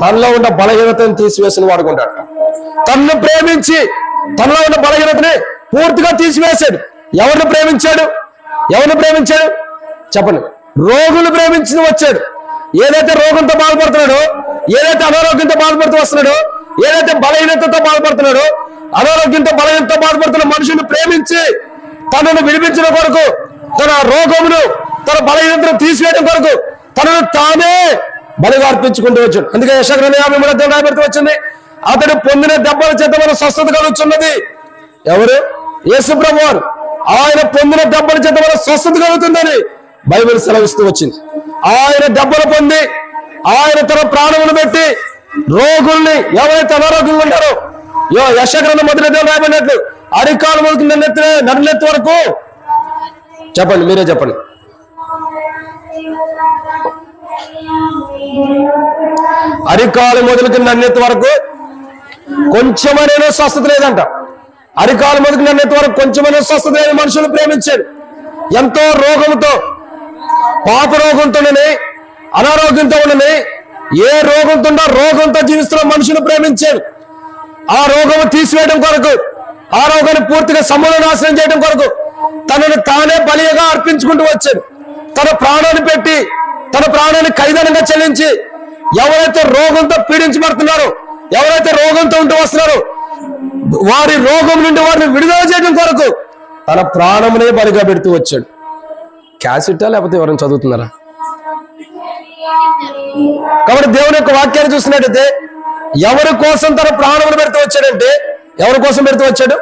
తనలో ఉన్న బలహీనతను తీసివేసిన వాడుకుంటాడు. తనను ప్రేమించి తనలో ఉన్న బలహీనతని పూర్తిగా తీసివేశాడు. ఎవరిని ప్రేమించాడు? ఎవరిని ప్రేమించాడు చెప్పండి? రోగులు ప్రేమించి వచ్చాడు. ఏదైతే రోగంతో బాధపడుతున్నాడో, ఏదైతే అనారోగ్యంతో బాధపడుతూ వస్తున్నాడో, ఏదైతే బలహీనతతో బాధపడుతున్నాడో, అనారోగ్యంతో బలహీనతతో బాధపడుతున్న మనుషుని ప్రేమించి తనను విడిపించడం కొరకు, తన రోగమును తన బలహీనతను తీసివేయడం కొరకు తనను తానే బలిగా అర్పించుకుంటూ వచ్చాడు. అందుకే యెషయా 53 రాయబడుతూ వచ్చింది, అతడు పొందిన దెబ్బల చేత మన స్వస్థత కలుగుతున్నది. ఎవరు? యేసు ప్రభువారు. ఆయన పొందిన దెబ్బల చేత మన స్వస్థత కలుగుతుందని బైబిల్ సెలవిస్తూ వచ్చింది. ఆయన దెబ్బలు పొంది ఆయన తన ప్రాణములు పెట్టి రోగుల్ని, ఎవరైతే అనారోగ్యంగా ఉంటారో, యెషయా 1 రాయబడినట్లు అరికాలు మొదలు నన్నెత్తి వరకు. చెప్పండి, మీరే చెప్పండి. అరికాలు మొదలుకి నన్నెత్తి వరకు కొంచెమనే స్వస్థత లేదంట. అరికాలు మొదలుకి నన్నెత్తి వరకు కొంచెమనే స్వస్థత లేని మనుషులు ప్రేమించాడు. ఎంతో రోగంతో, పాప రోగంతోనని, అనారోగ్యంతో ఉండని, ఏ రోగంతో రోగంతో జీవిస్తున్న మనుషులు ప్రేమించాడు. ఆ రోగము తీసివేయడం కొరకు, ఆ రోగాన్ని పూర్తిగా సమూల నాశనం చేయడం కొరకు తనను తానే బలిగా అర్పించుకుంటూ వచ్చాడు. తన ప్రాణాన్ని పెట్టి, తన ప్రాణాన్ని ఖైదనంగా చెల్లించి ఎవరైతే రోగంతో పీడించబడుతున్నారో, ఎవరైతే రోగంతో ఉంటూ వస్తున్నారో వారి రోగం నుండి వారిని విడుదల చేయడం కొరకు తన ప్రాణమునే బలిగా పెడుతూ వచ్చాడు. క్యాసెట్టా లేకపోతే ఎవరైనా చదువుతున్నారా? కాబట్టి దేవుని యొక్క వాక్యాన్ని చూసినట్టయితే ఎవరి కోసం తన ప్రాణమును పెడుతూ వచ్చాడంటే, ఎవరి కోసం పెడుతూ వచ్చాడు?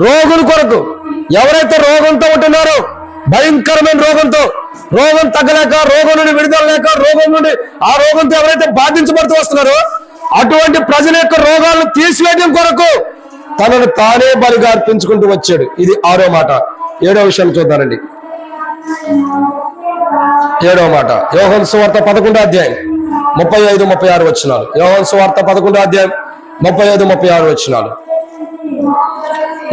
రోగుల కొరకు. ఎవరైతే రోగంతో ఉంటున్నారో, భయంకరమైన రోగంతో, రోగం తగ్గలేక, రోగం నుండి విడుదల లేక, రోగం నుండి ఆ రోగంతో ఎవరైతే బాధించబడుతూ వస్తున్నారో అటువంటి ప్రజల యొక్క రోగాలను తీసివేయడం కొరకు తనను తానే బలిగా అర్పించుకుంటూ వచ్చాడు. ఇది 6వ మాట. 7వ విషయం చూద్దానండి. 7వ మాట యోహాను సువార్త 11వ అధ్యాయం 35-36 వచనాలు. యోహాను సువార్త 11వ అధ్యాయం 35, 36 వచనాలు.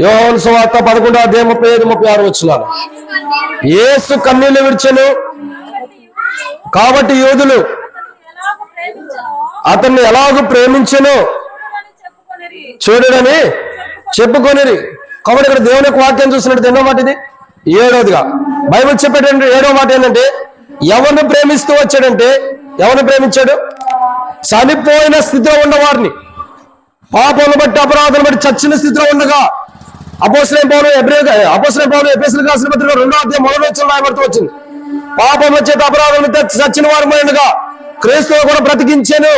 యోహాను సువార్త 11:35, 36 వచనాలు. యేసు కన్నీళ్లు విడిచెను కాబట్టి యూదులు అతన్ని ఎలాగూ ప్రేమించెను చూడడని చెప్పుకొనిరి. కాబట్టి ఇక్కడ దేవుని యొక్క వాక్యం చూసినట్టు ఎన్నో మాట ఇది? 7వదిగా బైబిల్ చెప్పేటంటే 7వ మాట ఏంటంటే, ఎవరిని ప్రేమిస్తూ వచ్చాడంటే, ఎవరిని ప్రేమించాడు? చనిపోయిన స్థితిలో ఉన్నవారిని, పాపములు బట్టి అపరాధాలు బట్టి చచ్చిన స్థితిలో ఉండగా. అపోస్తలుడైన పౌలు ఎఫెసీయులకు రాసిన పత్రిక 2వ అధ్యాయం 1వ వచనం రాయబడుతూ వచ్చింది. పాపముల చేత అపరాధముల చేత చచ్చిన వారమైనగా క్రీస్తును కూడా బ్రతికించాను.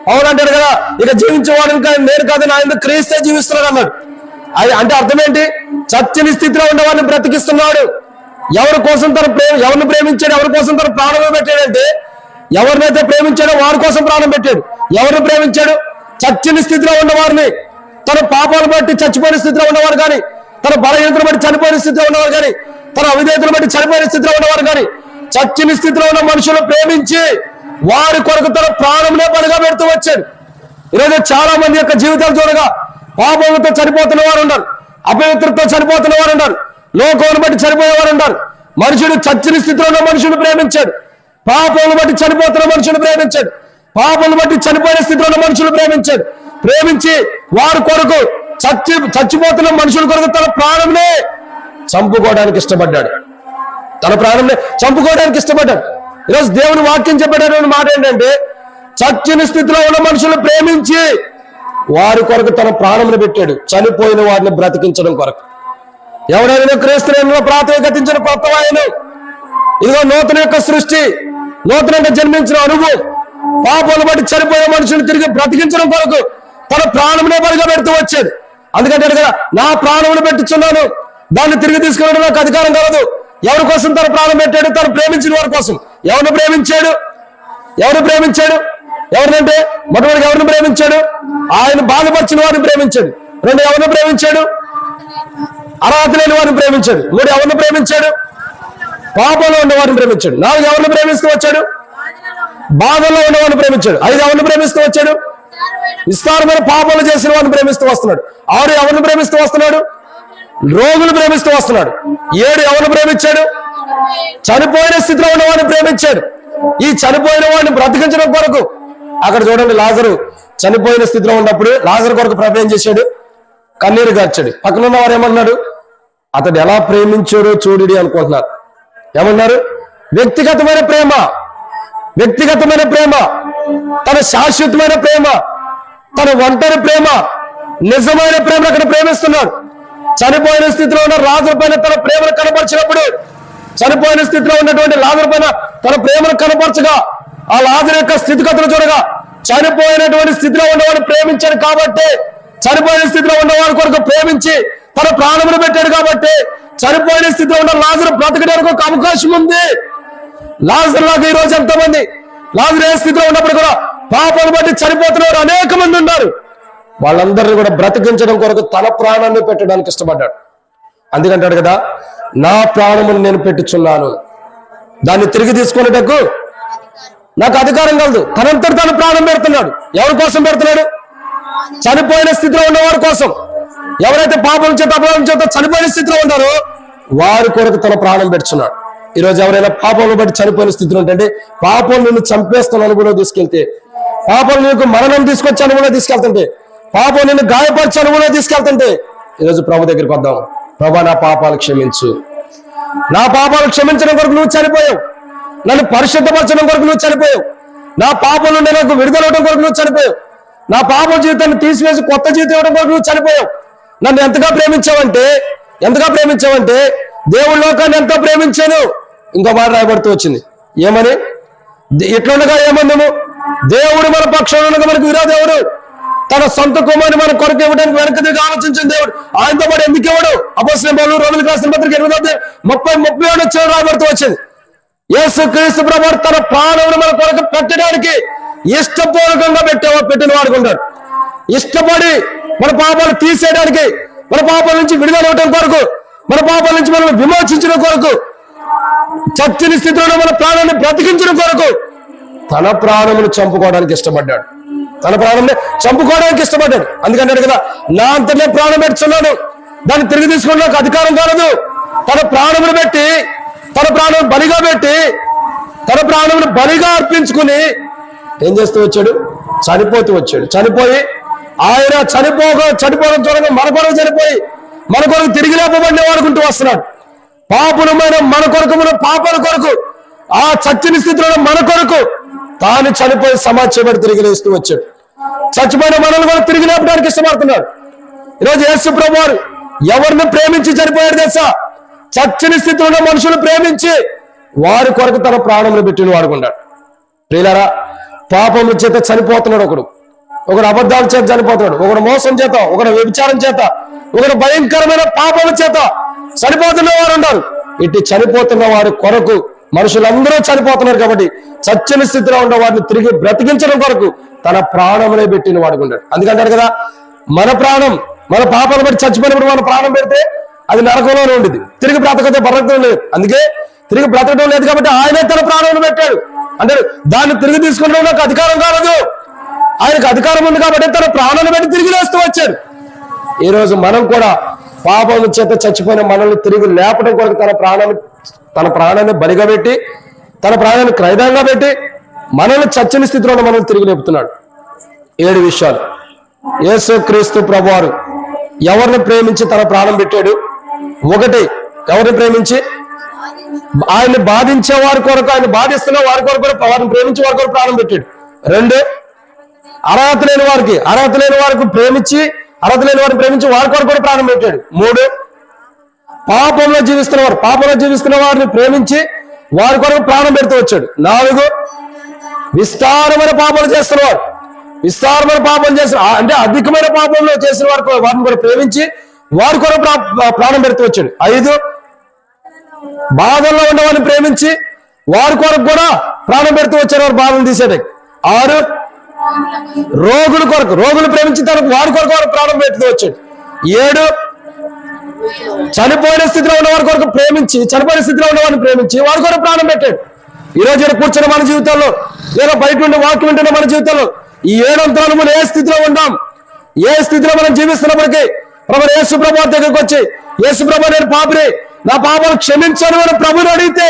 పౌలు అంటాడు కదా, ఇక జీవించేవాడు ఇంకా నేను కాదని ఆయన క్రీస్తే జీవిస్తున్నాడు అన్నాడు. అంటే అర్థం ఏంటి? చచ్చని స్థితిలో ఉన్నవాడిని బ్రతికిస్తున్నాడు. ఎవరి కోసం ఎవరిని ప్రేమించాడు, ఎవరి కోసం తన ప్రాణం పెట్టాడంటే, ఎవరినైతే ప్రేమించాడో వారి కోసం ప్రాణం పెట్టాడు. ఎవరిని ప్రేమించాడు? చచ్చని స్థితిలో ఉన్నవారిని, తన పాపాలు బట్టి చచ్చిపోయిన స్థితిలో ఉన్నవారు కానీ, తన బలహీనతను బట్టి చనిపోయిన స్థితిలో ఉన్నవారు కానీ, తన అవిధేయతను బట్టి చనిపోయిన స్థితిలో ఉన్నవారు కానీ, చచ్చని స్థితిలో ఉన్న మనుషులు ప్రేమించి వారి కొరకు తన ప్రాణంలో బలిగా పెడుతూ వచ్చాడు. ఈరోజు చాలా మంది యొక్క జీవితాలు చూడగా పాపంతో చనిపోతున్న వారు ఉన్నారు, అపవిత్రతో చనిపోతున్న వారు ఉన్నారు, లోకమును బట్టి చనిపోయేవారు ఉన్నారు. మనుషుడు చచ్చని స్థితిలో ఉన్న మనుషులు ప్రేమించాడు, పాపములు బట్టి చనిపోతున్న మనుషులు ప్రేమించాడు, పాపములు బట్టి చనిపోయిన స్థితిలో ఉన్న మనుషులు ప్రేమించాడు. ప్రేమించి వారి కొరకు చచ్చిపోతున్న మనుషుల కొరకు తన ప్రాణంనే చంపుకోవడానికి ఇష్టపడ్డాడు. తన ప్రాణంనే చంపుకోవడానికి ఇష్టపడ్డాడు. ఈరోజు దేవుని వాక్యం చెప్పేటటువంటి మాట ఏంటంటే, చచ్చిన స్థితిలో ఉన్న మనుషులు ప్రేమించి వారి కొరకు తన ప్రాణమును పెట్టాడు, చనిపోయిన వారిని బ్రతికించడం కొరకు. ఎవరైనా క్రీస్తులో ప్రాతిగతించిన కొత్త వాయను, ఇదిగో నూతన యొక్క సృష్టి, నూతనంగా జన్మించిన అనుభవం, పాపాలు బట్టి చనిపోయే మనుషులు తిరిగి బ్రతికించడం కొరకు తన ప్రాణమునే బలిగా పెడుతూ వచ్చాడు. అందుకంటే కదా, నా ప్రాణమును పెట్టుచున్నాను, దాన్ని తిరిగి తీసుకురావడం నాకు అధికారం కలదు. ఎవరి కోసం తన ప్రాణం పెట్టాడు? తను ప్రేమించిన వారి కోసం. ఎవరిని ప్రేమించాడు? ఎవరినంటే మొట్టమొదటి ఎవరిని ప్రేమించాడు? ఆయన బాధపరిచిన వారిని ప్రేమించాడు. 2 ఎవరిని ప్రేమించాడు? అర్హత లేని వారిని ప్రేమించాడు. 3 ఎవరిని ప్రేమించాడు? పాపంలో ఉన్న వారిని ప్రేమించాడు. 4 ఎవరిని ప్రేమిస్తూ వచ్చాడు? బాధల్లో ఉన్న వారిని ప్రేమించాడు. 5 ఎవరిని ప్రేమిస్తూ వచ్చాడు? విస్తారమైన పాపాలు చేసిన వారిని ప్రేమిస్తూ వస్తున్నాడు. 6 ఎవరిని ప్రేమిస్తూ వస్తున్నాడు? రోగులు ప్రేమిస్తూ వస్తున్నాడు. 7 ఎవరిని ప్రేమించాడు? చనిపోయిన స్థితిలో ఉన్న వాడిని ప్రేమించాడు. ఈ చనిపోయిన వాడిని బ్రతికించడం కొరకు, అక్కడ చూడండి, లాజరు చనిపోయిన స్థితిలో ఉన్నప్పుడు లాజరు కొరకు ప్రభు ఏం చేశాడు? కన్నీరు గార్చాడు. పక్కన ఉన్న వారు ఏమన్నాడు? అతడు ఎలా ప్రేమించాడో చూడు అనుకుంటున్నారు. ఏమన్నారు? వ్యక్తిగతమైన ప్రేమ, తన శాశ్వతమైన ప్రేమ, తన ఒంటరి ప్రేమ, నిజమైన ప్రేమ అక్కడ ప్రేమిస్తున్నాడు. చనిపోయిన స్థితిలో ఉన్న లాజరు పైన తన ప్రేమను కనపరిచినప్పుడు, చనిపోయిన స్థితిలో ఉన్నటువంటి లాజరు పైన తన ప్రేమను కనపరచగా, ఆ లాజరు యొక్క స్థితిగతులు చూడగా, చనిపోయినటువంటి స్థితిలో ఉన్నవాడు ప్రేమించాడు కాబట్టి, చనిపోయిన స్థితిలో ఉన్నవాడి కొరకు ప్రేమించి తన ప్రాణమును పెట్టాడు కాబట్టి, చనిపోయిన స్థితిలో ఉన్న లాజరు బ్రతకడానికి ఒక అవకాశం ఉంది. లాజరు లాగా ఈ రోజు ఎంతమంది లాజరు ఏ స్థితిలో ఉన్నప్పుడు కూడా పాపాలు బట్టి చనిపోతున్నవారు అనేక మంది ఉన్నారు. వాళ్ళందరినీ కూడా బ్రతికించడం కొరకు తన ప్రాణాన్ని పెట్టడానికి ఇష్టపడ్డాడు. అందుకంటాడు కదా, నా ప్రాణమును నేను పెట్టుచున్నాను, దాన్ని తిరిగి తీసుకునేటకు నాకు అధికారం కలదు. తనంతటి తను ప్రాణం పెడుతున్నాడు. ఎవరి కోసం పెడుతున్నాడు? చనిపోయిన స్థితిలో ఉన్నవారి కోసం. ఎవరైతే పాపం చేత అపరాధం చేత చనిపోయిన స్థితిలో ఉన్నారో వారి కొరకు తన ప్రాణం పెడుతున్నాడు. ఈరోజు ఎవరైనా పాపంలో బట్టి చనిపోయిన స్థితిలో ఉంటే, పాపం నిన్ను చంపేస్తున్న అనుభవం తీసుకెళ్తే, పాపం నీకు మరణం తీసుకొచ్చే అనుభవం తీసుకెళ్తుంటే, పాపం నిన్ను గాయపరిచే అనుభవం తీసుకెళ్తుంటే, ఈరోజు ప్రభు దగ్గరికి వద్దాం. ప్రభా, నా పాపాలు క్షమించు. నా పాపాలు క్షమించడం కొరకు నువ్వు చనిపోయావు. నన్ను పరిశుద్ధపరచడం కొరకు నువ్వు చనిపోయావు. నా పాపం నుండి నాకు విడుదల అవడం కొరకు నువ్వు చనిపోయావు. నా పాప జీవితాన్ని తీసివేసి కొత్త జీవితం ఇవ్వడం కొరకు నువ్వు చనిపోయావు. నన్ను ఎంతగా ప్రేమించావంటే దేవుడి లోకాన్ని ఎంతో ప్రేమించాను. ఇంకో మాట రాయబడుతూ వచ్చింది. ఏమని? ఇట్లుండగా ఏమందము? దేవుడు మన పక్షంలో ఉండగా మనకు విరోధి ఎవరు? తన సొంత కుమారుని మన కొరకు ఇవ్వడానికి వెనక తిరిగి ఆలోచించిన దేవుడు ఆయనతో పాటు ఎందుకు ఇవ్వడు? అపోస్తలుడైన పౌలు రోమీయులకు రాసిన పత్రిక 8:30 వచ్చిన రాయబడుతూ వచ్చింది. యేసుక్రీస్తు ప్రభువు తన ప్రాణమును మన కొరకు పెట్టడానికి ఇష్టపూర్వకంగా పెట్టిన వాడుకుంటాడు. ఇష్టపడి మన పాపాలు తీసేయడానికి, మన పాపాల నుంచి విడుదల అవడం కొరకు, మన పాపాల నుంచి మనం విమోచించడం కొరకు, చచ్చిన స్థితిలో మన ప్రాణాన్ని బ్రతికించడం కొరకు తన ప్రాణమును చంపుకోవడానికి ఇష్టపడ్డాడు. తన ప్రాణంని చంపుకోవడానికి ఇష్టపడ్డాడు. అందుకంటాడు కదా, నా అంతనే ప్రాణం పెట్టుచున్నాను, దాన్ని తిరిగి తీసుకుని నాకు అధికారం కాలదు. తన ప్రాణమును పెట్టి, తన ప్రాణం బలిగా పెట్టి, తన ప్రాణమును బలిగా అర్పించుకుని ఏం చేస్తూ వచ్చాడు? చనిపోతూ వచ్చాడు. చనిపోయి ఆయన చనిపోవడం చూడగా మన కొరకు చనిపోయి మన కొరకు తిరిగి లేపబడిన వాడుకుంటూ వస్తున్నాడు. పాపులమైన మన కొరకు, మన పాపాల కొరకు, ఆ చచ్చిన స్థితిలో మన కొరకు తాను చనిపోయి సమాజపడి తిరిగి లేస్తూ వచ్చాడు. చచ్చిపోయిన మనల్ని కూడా తిరిగి లేపడానికి ఇష్టపడుతున్నాడు. ఈరోజు యేసు ప్రభు వారు ఎవరిని ప్రేమించి చనిపోయాడు తెలుసా? చచ్చిన స్థితిలో ఉన్న మనుషులు ప్రేమించి వారి కొరకు తన ప్రాణములు పెట్టిన వాడుకున్నాడు. ప్రియులారా, పాపముల చేత చనిపోతున్నాడు ఒకడు అబద్ధాల చేత చనిపోతున్నాడు, ఒకడు మోసం చేత, ఒకడు వ్యభిచారం చేత, ఒకడు భయంకరమైన పాపముల చేత చనిపోతున్న వారు ఉన్నారు. ఇటు చనిపోతున్న వారి కొరకు మనుషులందరూ చనిపోతున్నారు కాబట్టి చచ్చిన స్థితిలో ఉన్న వారిని తిరిగి బ్రతికించడం కొరకు తన ప్రాణమునే పెట్టిన వాడుకున్నాడు. అందుకంటారు కదా, మన ప్రాణం మన పాపాలు బట్టి చచ్చిపోయినప్పుడు మన ప్రాణం పెడితే అది నరకంలోనే ఉండేది, తిరిగి బ్రతకతే బ్రతకడం లేదు. అందుకే తిరిగి బ్రతకడం లేదు కాబట్టి ఆయనే తన ప్రాణాలను పెట్టాడు. అంటే దాన్ని తిరిగి తీసుకునే నాకు అధికారం కాలేదు, ఆయనకు అధికారం ఉంది కాబట్టి తన ప్రాణాలను పెట్టి తిరిగి లేస్తూ వచ్చాడు. ఈ రోజు మనం కూడా పాపం చేత చచ్చిపోయిన మనల్ని తిరిగి లేపడం కొరకు తన ప్రాణాన్ని బలిగా పెట్టి, తన ప్రాణాన్ని క్రయదంగా పెట్టి మనల్ని చచ్చిన స్థితిలో మనల్ని తిరిగి లేపుతున్నాడు. 7 విషయాలు. యేసు క్రీస్తు ప్రభువారు ఎవరిని ప్రేమించి తన ప్రాణం పెట్టాడు? 1, ఎవరిని ప్రేమించి? ఆయన్ని బాధించే వారి కొరకు, ఆయన బాధిస్తున్న వారి కొరకు, వారిని ప్రేమించే వారి కొరకు ప్రాణం పెట్టాడు. 2, అర్హత లేని వారికి ప్రేమించి, అర్హత లేని వారిని ప్రేమించి వారి కొరకు కూడా ప్రాణం పెట్టాడు. 3, పాపంలో జీవిస్తున్న వారిని ప్రేమించి వారి కొరకు ప్రాణం పెడుతూ వచ్చాడు. 4, విస్తారమైన పాపాలు చేస్తున్నవారు, అంటే అధికమైన పాపంలో చేసిన వారిని కూడా ప్రేమించి వారి కొరకు ప్రాణం పెడుతూ వచ్చాడు. 5, బాధల్లో ఉన్న వారిని ప్రేమించి వారి కొరకు కూడా ప్రాణం పెడుతూ వచ్చారు, వారి బాధలు తీసేది. 6, రోగులు ప్రేమించి వారి కొరకు ప్రాణం పెడుతూ వచ్చాడు. 7, చనిపోయిన స్థితిలో ఉన్న వారి కొరకు ప్రేమించి వారి కొరకు ప్రాణం పెట్టాడు. ఈ రోజు కూర్చున్న మన జీవితంలో, లేదా బయట ఉండే వాక్యం వింటున్న మన జీవితంలో ఈ 7 అంతరాలు మనం ఏ స్థితిలో ఉన్నాం, ఏ స్థితిలో మనం జీవిస్తున్నప్పటికీ ప్రభు యేసు ప్రభు దగ్గరికి వచ్చి, యేసు ప్రభు నేను పాపిని, నా పాపాలు క్షమించను అని ప్రభుని అడిగితే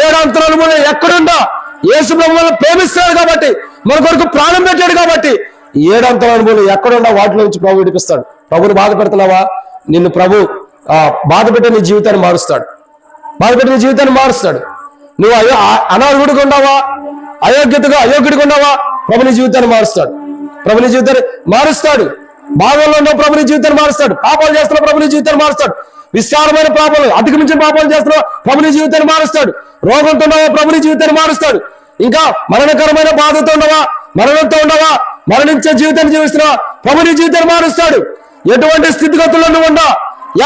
7 అంతరాలు మనం ఎక్కడుండా యేసు ప్రభు మనం ప్రేమిస్తున్నాడు కాబట్టి, మన కొరకు ప్రాణం పెట్టాడు కాబట్టి 7 అంతరాలు మనం ఎక్కడుండా వాటిలో నుంచి ప్రభు విడిపిస్తాడు. ప్రభుని బాధ పెడుతున్నావా? నిన్ను ప్రభు బాధ పెట్టి నీ జీవితాన్ని మారుస్తాడు. నువ్వు అనారోగ్యుడిగా ఉన్నావా, అయోగ్యుడిగా ఉన్నావా, ప్రభుని జీవితాన్ని మారుస్తాడు. బాధల్లో ఉన్న ప్రభుని జీవితాన్ని మారుస్తాడు. పాపాలు చేస్తున్న ప్రభుని జీవితాన్ని మారుస్తాడు. విస్తారమైన పాపాలు, అధిగమించిన పాపాలు చేస్తున్న ప్రభుని జీవితాన్ని మారుస్తాడు. రోగంతో ఉన్నావా, ప్రభుని జీవితాన్ని మారుస్తాడు. ఇంకా మరణకరమైన బాధతో ఉండవా, మరణంతో ఉండవా, మరణించే జీవితాన్ని జీవిస్తున్నావా, ప్రభుని జీవితాన్ని మారుస్తాడు. ఎటువంటి స్థితిగతుల్లో నువ్వు ఉండా,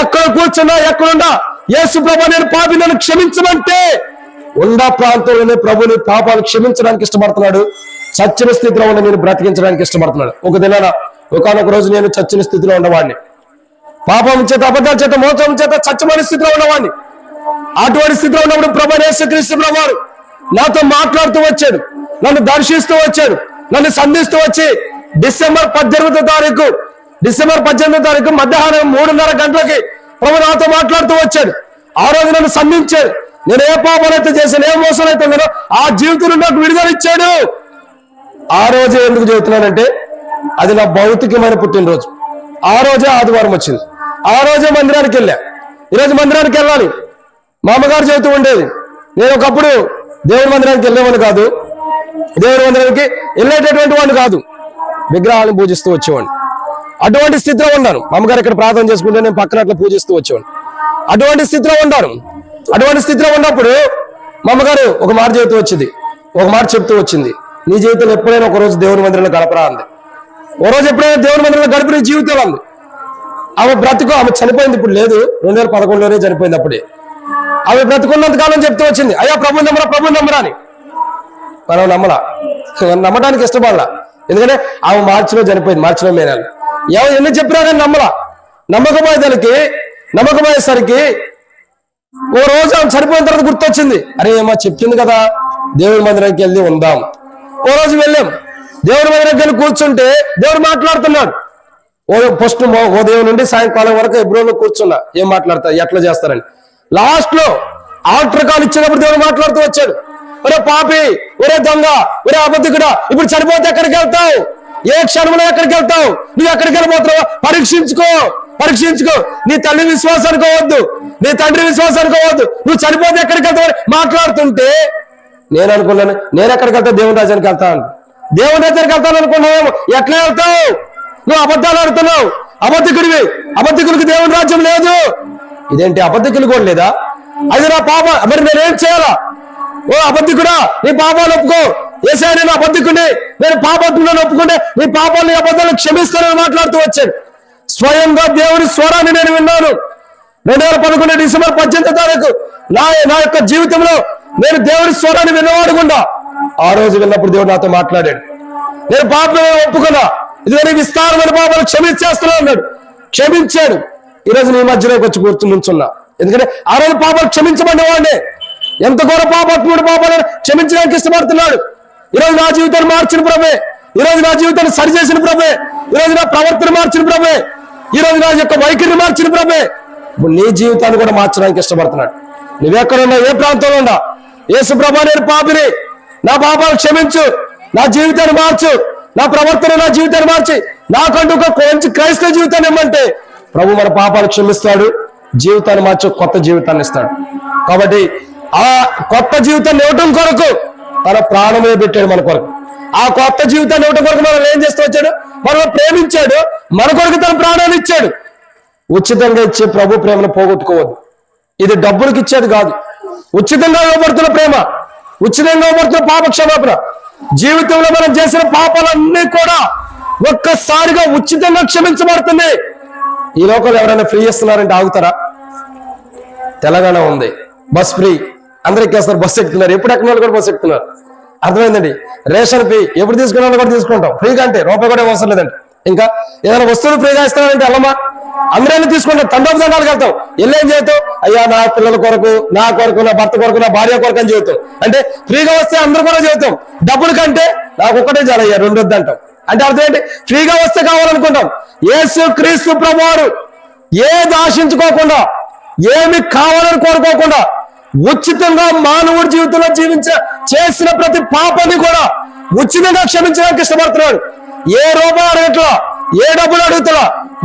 ఎక్కడ కూర్చున్నా, ఎక్కడున్నా యేసు ప్రభు నేను పాపి, నన్ను క్షమించమంటే ఉన్న ప్రాంతంలోనే ప్రభుని పాపాలు క్షమించడానికి ఇష్టపడుతున్నాడు. చచ్చిన స్థితిలో ఉన్న నేను బ్రతికించడానికి ఇష్టపడుతున్నాడు. ఒకనొక రోజు నేను చచ్చిన స్థితిలో ఉన్నవాడిని, పాపం చేత, అబద్ధాల చేత, మోసం చేత చచ్చమైన స్థితిలో ఉన్నవాడిని. అటువంటి స్థితిలో ఉన్నప్పుడు ప్రభు యేసుక్రీస్తు ప్రభువారు నాతో మాట్లాడుతూ వచ్చాడు, నన్ను దర్శిస్తూ వచ్చాడు, నన్ను సంధిస్తూ వచ్చి డిసెంబర్ 18వ తారీఖు మధ్యాహ్నం 3:30 గంటలకి ప్రభు నాతో మాట్లాడుతూ వచ్చాడు. ఆ రోజు నన్ను సంధించాడు. నేను ఏ పాపాలైతే చేశాను, ఏ మోసం అయితే ఉన్నానో ఆ జీవితంలో నాకు విడుదల ఇచ్చాడు. ఆ రోజే ఎందుకు చెబుతున్నానంటే అది నా భౌతికమైన పుట్టినరోజు. ఆ రోజే ఆదివారం వచ్చింది, ఆ రోజే మందిరానికి వెళ్ళా. ఈరోజు మందిరానికి వెళ్ళాలి. మా అమ్మగారు చెబుతూ ఉండేది, నేను ఒకప్పుడు దేవుడి మందిరానికి వెళ్ళేవాడిని కాదు, దేవుడి మందిరానికి వెళ్ళేటటువంటి వాడిని కాదు, విగ్రహాలను పూజిస్తూ వచ్చేవాడిని. అటువంటి స్థితిలో ఉన్నాను. మా అమ్మగారు ఇక్కడ ప్రార్థన చేసుకుంటే నేను పక్కన అట్లా పూజిస్తూ వచ్చేవాడిని. అటువంటి స్థితిలో ఉన్నప్పుడు మా అమ్మగారు ఒక మాట చెప్తూ వచ్చింది, నీ జీవితంలో ఎప్పుడైనా ఒక రోజు దేవుని మందిరంలో గడపరా అంది. ఓ రోజు ఎప్పుడైనా దేవుని మందిరంలో గడిపిన జీవితం అంది. ఆమె చనిపోయింది, ఇప్పుడు లేదు, 2011లోనే చనిపోయింది. అప్పుడే ఆమె బ్రతుకున్నంత కాలం చెప్తూ వచ్చింది, అయ్యా ప్రభు నమ్మరా అని. మనం నమ్మడానికి ఇష్టపడాల, ఎందుకంటే ఆమె మార్చిలో చనిపోయింది, మార్చిలో మే నెల. ఎవరు ఎన్ని చెప్పినా కానీ నమ్మకపోయేసరికి ఓ రోజు ఆమె చనిపోయిన తర్వాత గుర్తొచ్చింది, అరే ఏమో చెప్తుంది కదా దేవుడి మందిరానికి వెళ్ళి ఉందాం. ఓ రోజు వెళ్ళాం. దేవుడి దగ్గర కూర్చుంటే దేవుడు మాట్లాడుతున్నాడు. ఫస్ట్ ఉదయం నుండి సాయంకాలం వరకు ఎబ్రోలో కూర్చున్నా, ఏం మాట్లాడతారు, ఎట్లా చేస్తారని. లాస్ట్ లో ఆల్టర్ కాల్ ఇచ్చినప్పుడు దేవుడు మాట్లాడుతూ వచ్చాడు. ఒరే పాపి, ఒరే దొంగ, ఒరే అబద్ధికుడా, ఇప్పుడు చనిపోతే ఎక్కడికి వెళ్తావు? ఏ క్షణంలో ఎక్కడికి వెళ్తావు? నువ్వు ఎక్కడికి వెళ్ళిపోతావు? పరీక్షించుకో. నీ తల్లి విశ్వాసానికి పోవద్దు, నీ తండ్రి విశ్వాసానికి పోవద్దు. నువ్వు చనిపోతే ఎక్కడికి వెళ్తావు మాట్లాడుతుంటే నేను అనుకున్నాను, నేను ఎక్కడికి వెళ్తా? దేవుని రాజ్యానికి వెళ్తాను. దేవుని రాజ్యానికి వెళ్తాను అనుకున్నావేమో. ఎట్లా వెళ్తావు? నువ్వు అబద్ధాలు ఆడుతున్నావు, అబద్ధికుడివి. అబద్ధికుడికి దేవుని రాజ్యం లేదు. ఇదేంటి, అబద్ధికులు కూడా లేదా? అది నా పాప, మరి నేనేం చేయాలా? ఓ అబద్ధికుడా, నీ పాపాలు ఒప్పుకో. ఏసారి నేను అబద్ధికుడిని, నేను పాపత్తులను ఒప్పుకుంటే నీ పాపాలని అబద్ధాలను క్షమిస్తానని మాట్లాడుతూ వచ్చాడు. స్వయంగా దేవుని స్వరాన్ని నేను విన్నాను. 2011 డిసెంబర్ 18వ తారీఖు నా యొక్క జీవితంలో నేను దేవుని స్వరాన్ని విన్నవాడుకుండా ఆ రోజు విన్నప్పుడు దేవుడు నాతో మాట్లాడాడు. నేను పాపలను ఒప్పుకున్నా, ఇదిగో విస్తారమైన పాపాలు క్షమించేస్తున్నా అన్నాడు. క్షమించాడు. ఈరోజు నీ మధ్యలోకి వచ్చి కూర్చున్నా. ఎందుకంటే ఆ రోజు పాపాలు క్షమించబడినవాడినే. ఎంత ఘోర పాపాత్ముడు పాపాలను క్షమించడానికి ఇష్టపడుతున్నాడు. ఈరోజు నా జీవితాన్ని మార్చిన ప్రభే, ఈరోజు నా జీవితాన్ని సరిచేసిన ప్రభే, ఈరోజు నా ప్రవర్తన మార్చిన ప్రభే, ఈరోజు నా యొక్క వైఖరిని మార్చిన ప్రభే, ఇప్పుడు నీ జీవితాన్ని కూడా మార్చడానికి ఇష్టపడుతున్నాడు. నువ్వెక్కడున్నా, ఏ ప్రాంతంలో ఉన్నా, యేసు ప్రభా నేను పాపిని, నా పాపాలు క్షమించు, నా జీవితాన్ని మార్చు, నా ప్రవర్తన నా జీవితాన్ని మార్చి నాకంటూ ఒక మంచి క్రైస్తవ జీవితాన్ని ఇమ్మంటే ప్రభు మన పాపాలు క్షమిస్తాడు, జీవితాన్ని మార్చి కొత్త జీవితాన్ని ఇస్తాడు. కాబట్టి ఆ కొత్త జీవితాన్ని ఇవ్వటం కొరకు తన ప్రాణమే పెట్టాడు మన కొరకు. ఆ కొత్త జీవితాన్ని ఇవ్వటం కొరకు మనం ఏం చేస్తూ వచ్చాడు? మనం ప్రేమించాడు, మన కొరకు తన ప్రాణాన్ని ఇచ్చాడు. ఉచితంగా ఇచ్చే ప్రభు ప్రేమను పోగొట్టుకోవద్దు. ఇది డబ్బులకు ఇచ్చేది కాదు. ఉచితంగా ఇవ్వబడుతున్న ప్రేమ, ఉచితంగా ఇవ్వబడుతున్న పాప క్షమాపణ. జీవితంలో మనం చేసిన పాపాలన్నీ కూడా ఒక్కసారిగా ఉచితంగా క్షమించబడుతుంది. ఈ లోకంలో ఎవరైనా ఫ్రీ ఇస్తున్నారంటే ఆగుతారా? తెలంగాణ ఉంది, బస్ ఫ్రీ, అందరూ ఎక్కేస్తారు, బస్సు ఎక్కుతున్నారు. ఎప్పుడు ఎక్కిన వాళ్ళు కూడా బస్సు ఎక్కుతున్నారు. అర్థమైందండి. రేషన్ ఫ్రీ, ఎప్పుడు తీసుకున్న వాళ్ళు కూడా తీసుకుంటాం. ఫ్రీగా అంటే రూపాయి కూడా అవసరం లేదండి. ఇంకా ఏదైనా వస్తువులు ఫ్రీగా ఇస్తానంటే వెళ్ళమా? అందరూ తీసుకుంటాం, తండోపదండాలకు వెళ్తాం. ఏం చేస్తాం? అయ్యా నా పిల్లల కొరకు, నా కొరకు, నా భర్త కొరకు, నా భార్య కొరకు అని చెబుతాం. అంటే ఫ్రీగా వస్తే అందరూ కూడా చెబుతాం. డబ్బుల కంటే నాకు ఒక్కటే చాలా, అయ్యా 2 వద్దంటాం. అంటే అర్థం ఏంటి? ఫ్రీగా వస్తే కావాలనుకుంటాం. యేసు క్రీస్తు ప్రభువారు ఏది ఆశించుకోకుండా, ఏమి కావాలని కోరుకోకుండా ఉచితంగా మానవుడి జీవితంలో చేసిన ప్రతి పాపాన్ని కూడా ఉచితంగా క్షమించడానికి ఇష్టపడుతున్నాడు. ఏ రూపాయి అడగట్లా, ఏ డబ్బులు అడుగుతలా,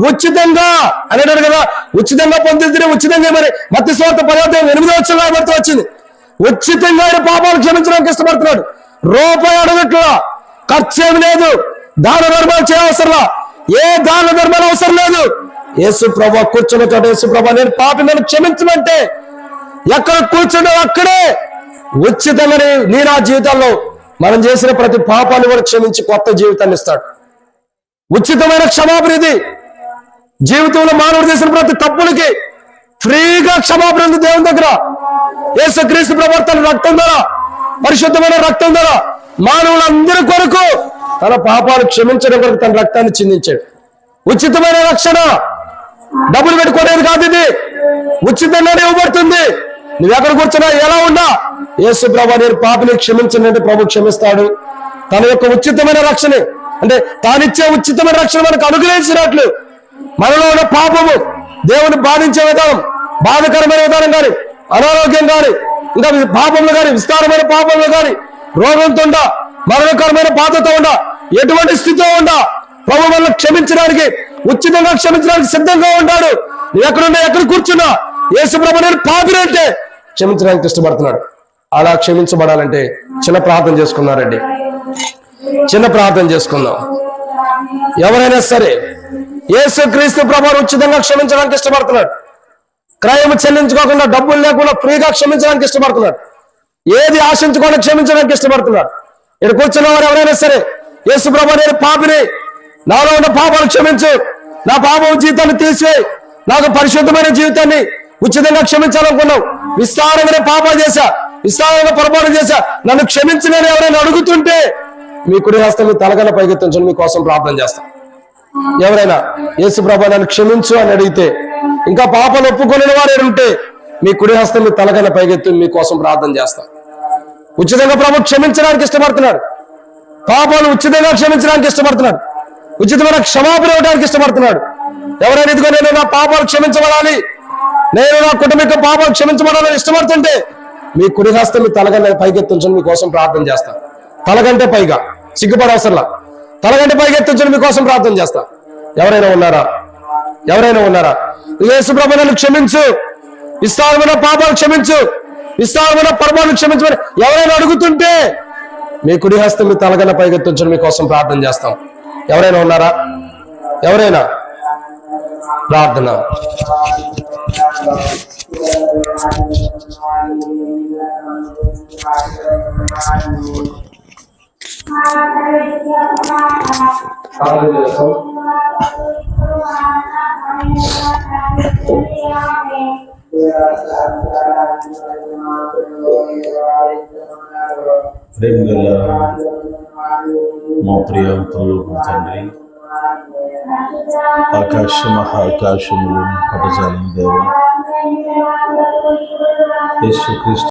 ఉచితంగా అనేటాడు కదా. ఉచితంగా పొందుతుంది, ఉచితంగా. మరి మత్తయి సువార్త 10:8 వచ్చింది. ఉచితంగా ఆయన పాపాలు క్షమించడానికి ఇష్టపడుతున్నాడు. రూపాయి అడగట్లా, ఖర్చు ఏమి లేదు, దాన ధర్మాలు చేయవసరంలా, ఏ దాన ధర్మాలు అవసరం లేదు. యేసు ప్రభు కూర్చున్న చోట యేసు ప్రభు నేను పాపి నన్ను క్షమించమంటే ఎక్కడ కూర్చుండో అక్కడే ఉచితంగా నీ నా జీవితాల్లో మనం చేసిన ప్రతి పాపాన్ని కూడా క్షమించి కొత్త జీవితాన్ని ఇస్తాడు. ఉచితమైన క్షమాపణ ఇది. జీవితంలో మానవుడు చేసిన ప్రతి తప్పులకి ఫ్రీగా క్షమాపణ ఉంది దేవుని దగ్గర. యేసుక్రీస్తు ప్రవర్తన రక్తం ద్వారా, పరిశుద్ధమైన రక్తం ద్వారా మానవులందరి కొరకు తన పాపాలు క్షమించడం కొరకు తన రక్తాన్ని చిందించాడు. ఉచితమైన రక్షణ, డబ్బులు పెట్టుకోలేదు కాదు, ఇది ఉచితంగానే ఇవ్వబడుతుంది. నువ్వెక్కడ కూర్చున్నా, ఎలా ఉన్నా, యేసు ప్రభు నేను పాపిని క్షమించనంటే ప్రభు క్షమిస్తాడు. తన యొక్క ఉచితమైన రక్షణ, అంటే తానిచ్చే ఉచితమైన రక్షణ మనకు అనుగ్రహించినట్లు మనలో ఉన్న పాపము, దేవుని బాధించే విధానం, బాధకరమైన విధానం కానీ, అనారోగ్యం కానీ, ఇంకా పాపంలో కానీ, విస్తారమైన పాపంలో కానీ, రోగంతో ఉండా, మరణకరమైన బాధతో ఉండా, ఎటువంటి స్థితిలో ఉండా ప్రభు వల్ల క్షమించడానికి, ఉచితంగా క్షమించడానికి సిద్ధంగా ఉంటాడు. ఎక్కడున్నా, ఎక్కడ కూర్చున్నా యేసు ప్రభు నేను పాపిని అంటే క్షమించడానికి ఇష్టపడుతున్నాడు. అలా క్షమించబడాలంటే చిన్న ప్రార్థన చేసుకున్నారండి. చిన్న ప్రార్థన చేసుకుందాం. ఎవరైనా సరే యేసు క్రీస్తు ప్రభువును ఉచితంగా క్షమించడానికి ఇష్టపడుతున్నాడు. క్రయం చెల్లించుకోకుండా, డబ్బులు లేకుండా ఫ్రీగా క్షమించడానికి ఇష్టపడుతున్నాడు. ఏది ఆశించుకోకుండా క్షమించడానికి ఇష్టపడుతున్నాడు. ఇక్కడ కూర్చున్న వారు ఎవరైనా సరే యేసు ప్రభువు నేను పాపిని, నాలో ఉన్న పాపాలు క్షమించు, నా పాపం జీవితాన్ని తీసివేయి, నాకు పరిశుద్ధమైన జీవితాన్ని ఉచితంగా క్షమించాలనుకున్నావు, విస్తారమైన పాపాలు చేశా, విస్తారమైన పొరపాటు చేశా, నన్ను క్షమించలేని ఎవరైనా అడుగుతుంటే మీ కుడి హస్తం మీ తలగల పైకెత్తించండి, మీకోసం ప్రార్థన చేస్తాం. ఎవరైనా యేసు ప్రభువా నన్ను క్షమించు అని అడిగితే, ఇంకా పాపాలు ఒప్పుకొనిన వారు ఉంటే మీ కుడి హస్తం మీ తలగల పైకెత్తి మీకోసం ప్రార్థన చేస్తాం. ఉచితంగా ప్రభు క్షమించడానికి ఇష్టపడుతున్నాడు. పాపాలు ఉచితంగా క్షమించడానికి ఇష్టపడుతున్నాడు. ఉచితమైన క్షమాపణ ఇవ్వడానికి ఇష్టపడుతున్నాడు. ఎవరైనా ఇదిగో నేను నా పాపాలు క్షమించబడాలి, నేను నా కుటుంబ పాపాలు క్షమించబడాలని ఇష్టపడుతుంటే మీ కుడి హస్తం మీ తలగంటే పైకెత్తించండి, మీకోసం ప్రార్థన చేస్తా. తలగంటే పైగా, సిగ్గుపడ అవసరంలా, తలగంటే పైకెత్తించండి, మీకోసం ప్రార్థన చేస్తా. ఎవరైనా ఉన్నారా? ఎవరైనా ఉన్నారా? యేసు ప్రభువా నన్ను క్షమించు, విస్తారమైన పాపాలు క్షమించు, విస్తారమైన పరమాలు క్షమించమని ఎవరైనా అడుగుతుంటే మీ కుడి హస్తం మీ తలగన్న పైకెత్తించండి, మీకోసం ప్రార్థన చేస్తాం. ఎవరైనా ఉన్నారా? ఎవరైనా? ప్రార్థన. ప్రేమ గల మా ప్రియ తండ్రి, ఆకాశ మహాకాశములు పటజాలని దేవ యేసుక్రీస్తు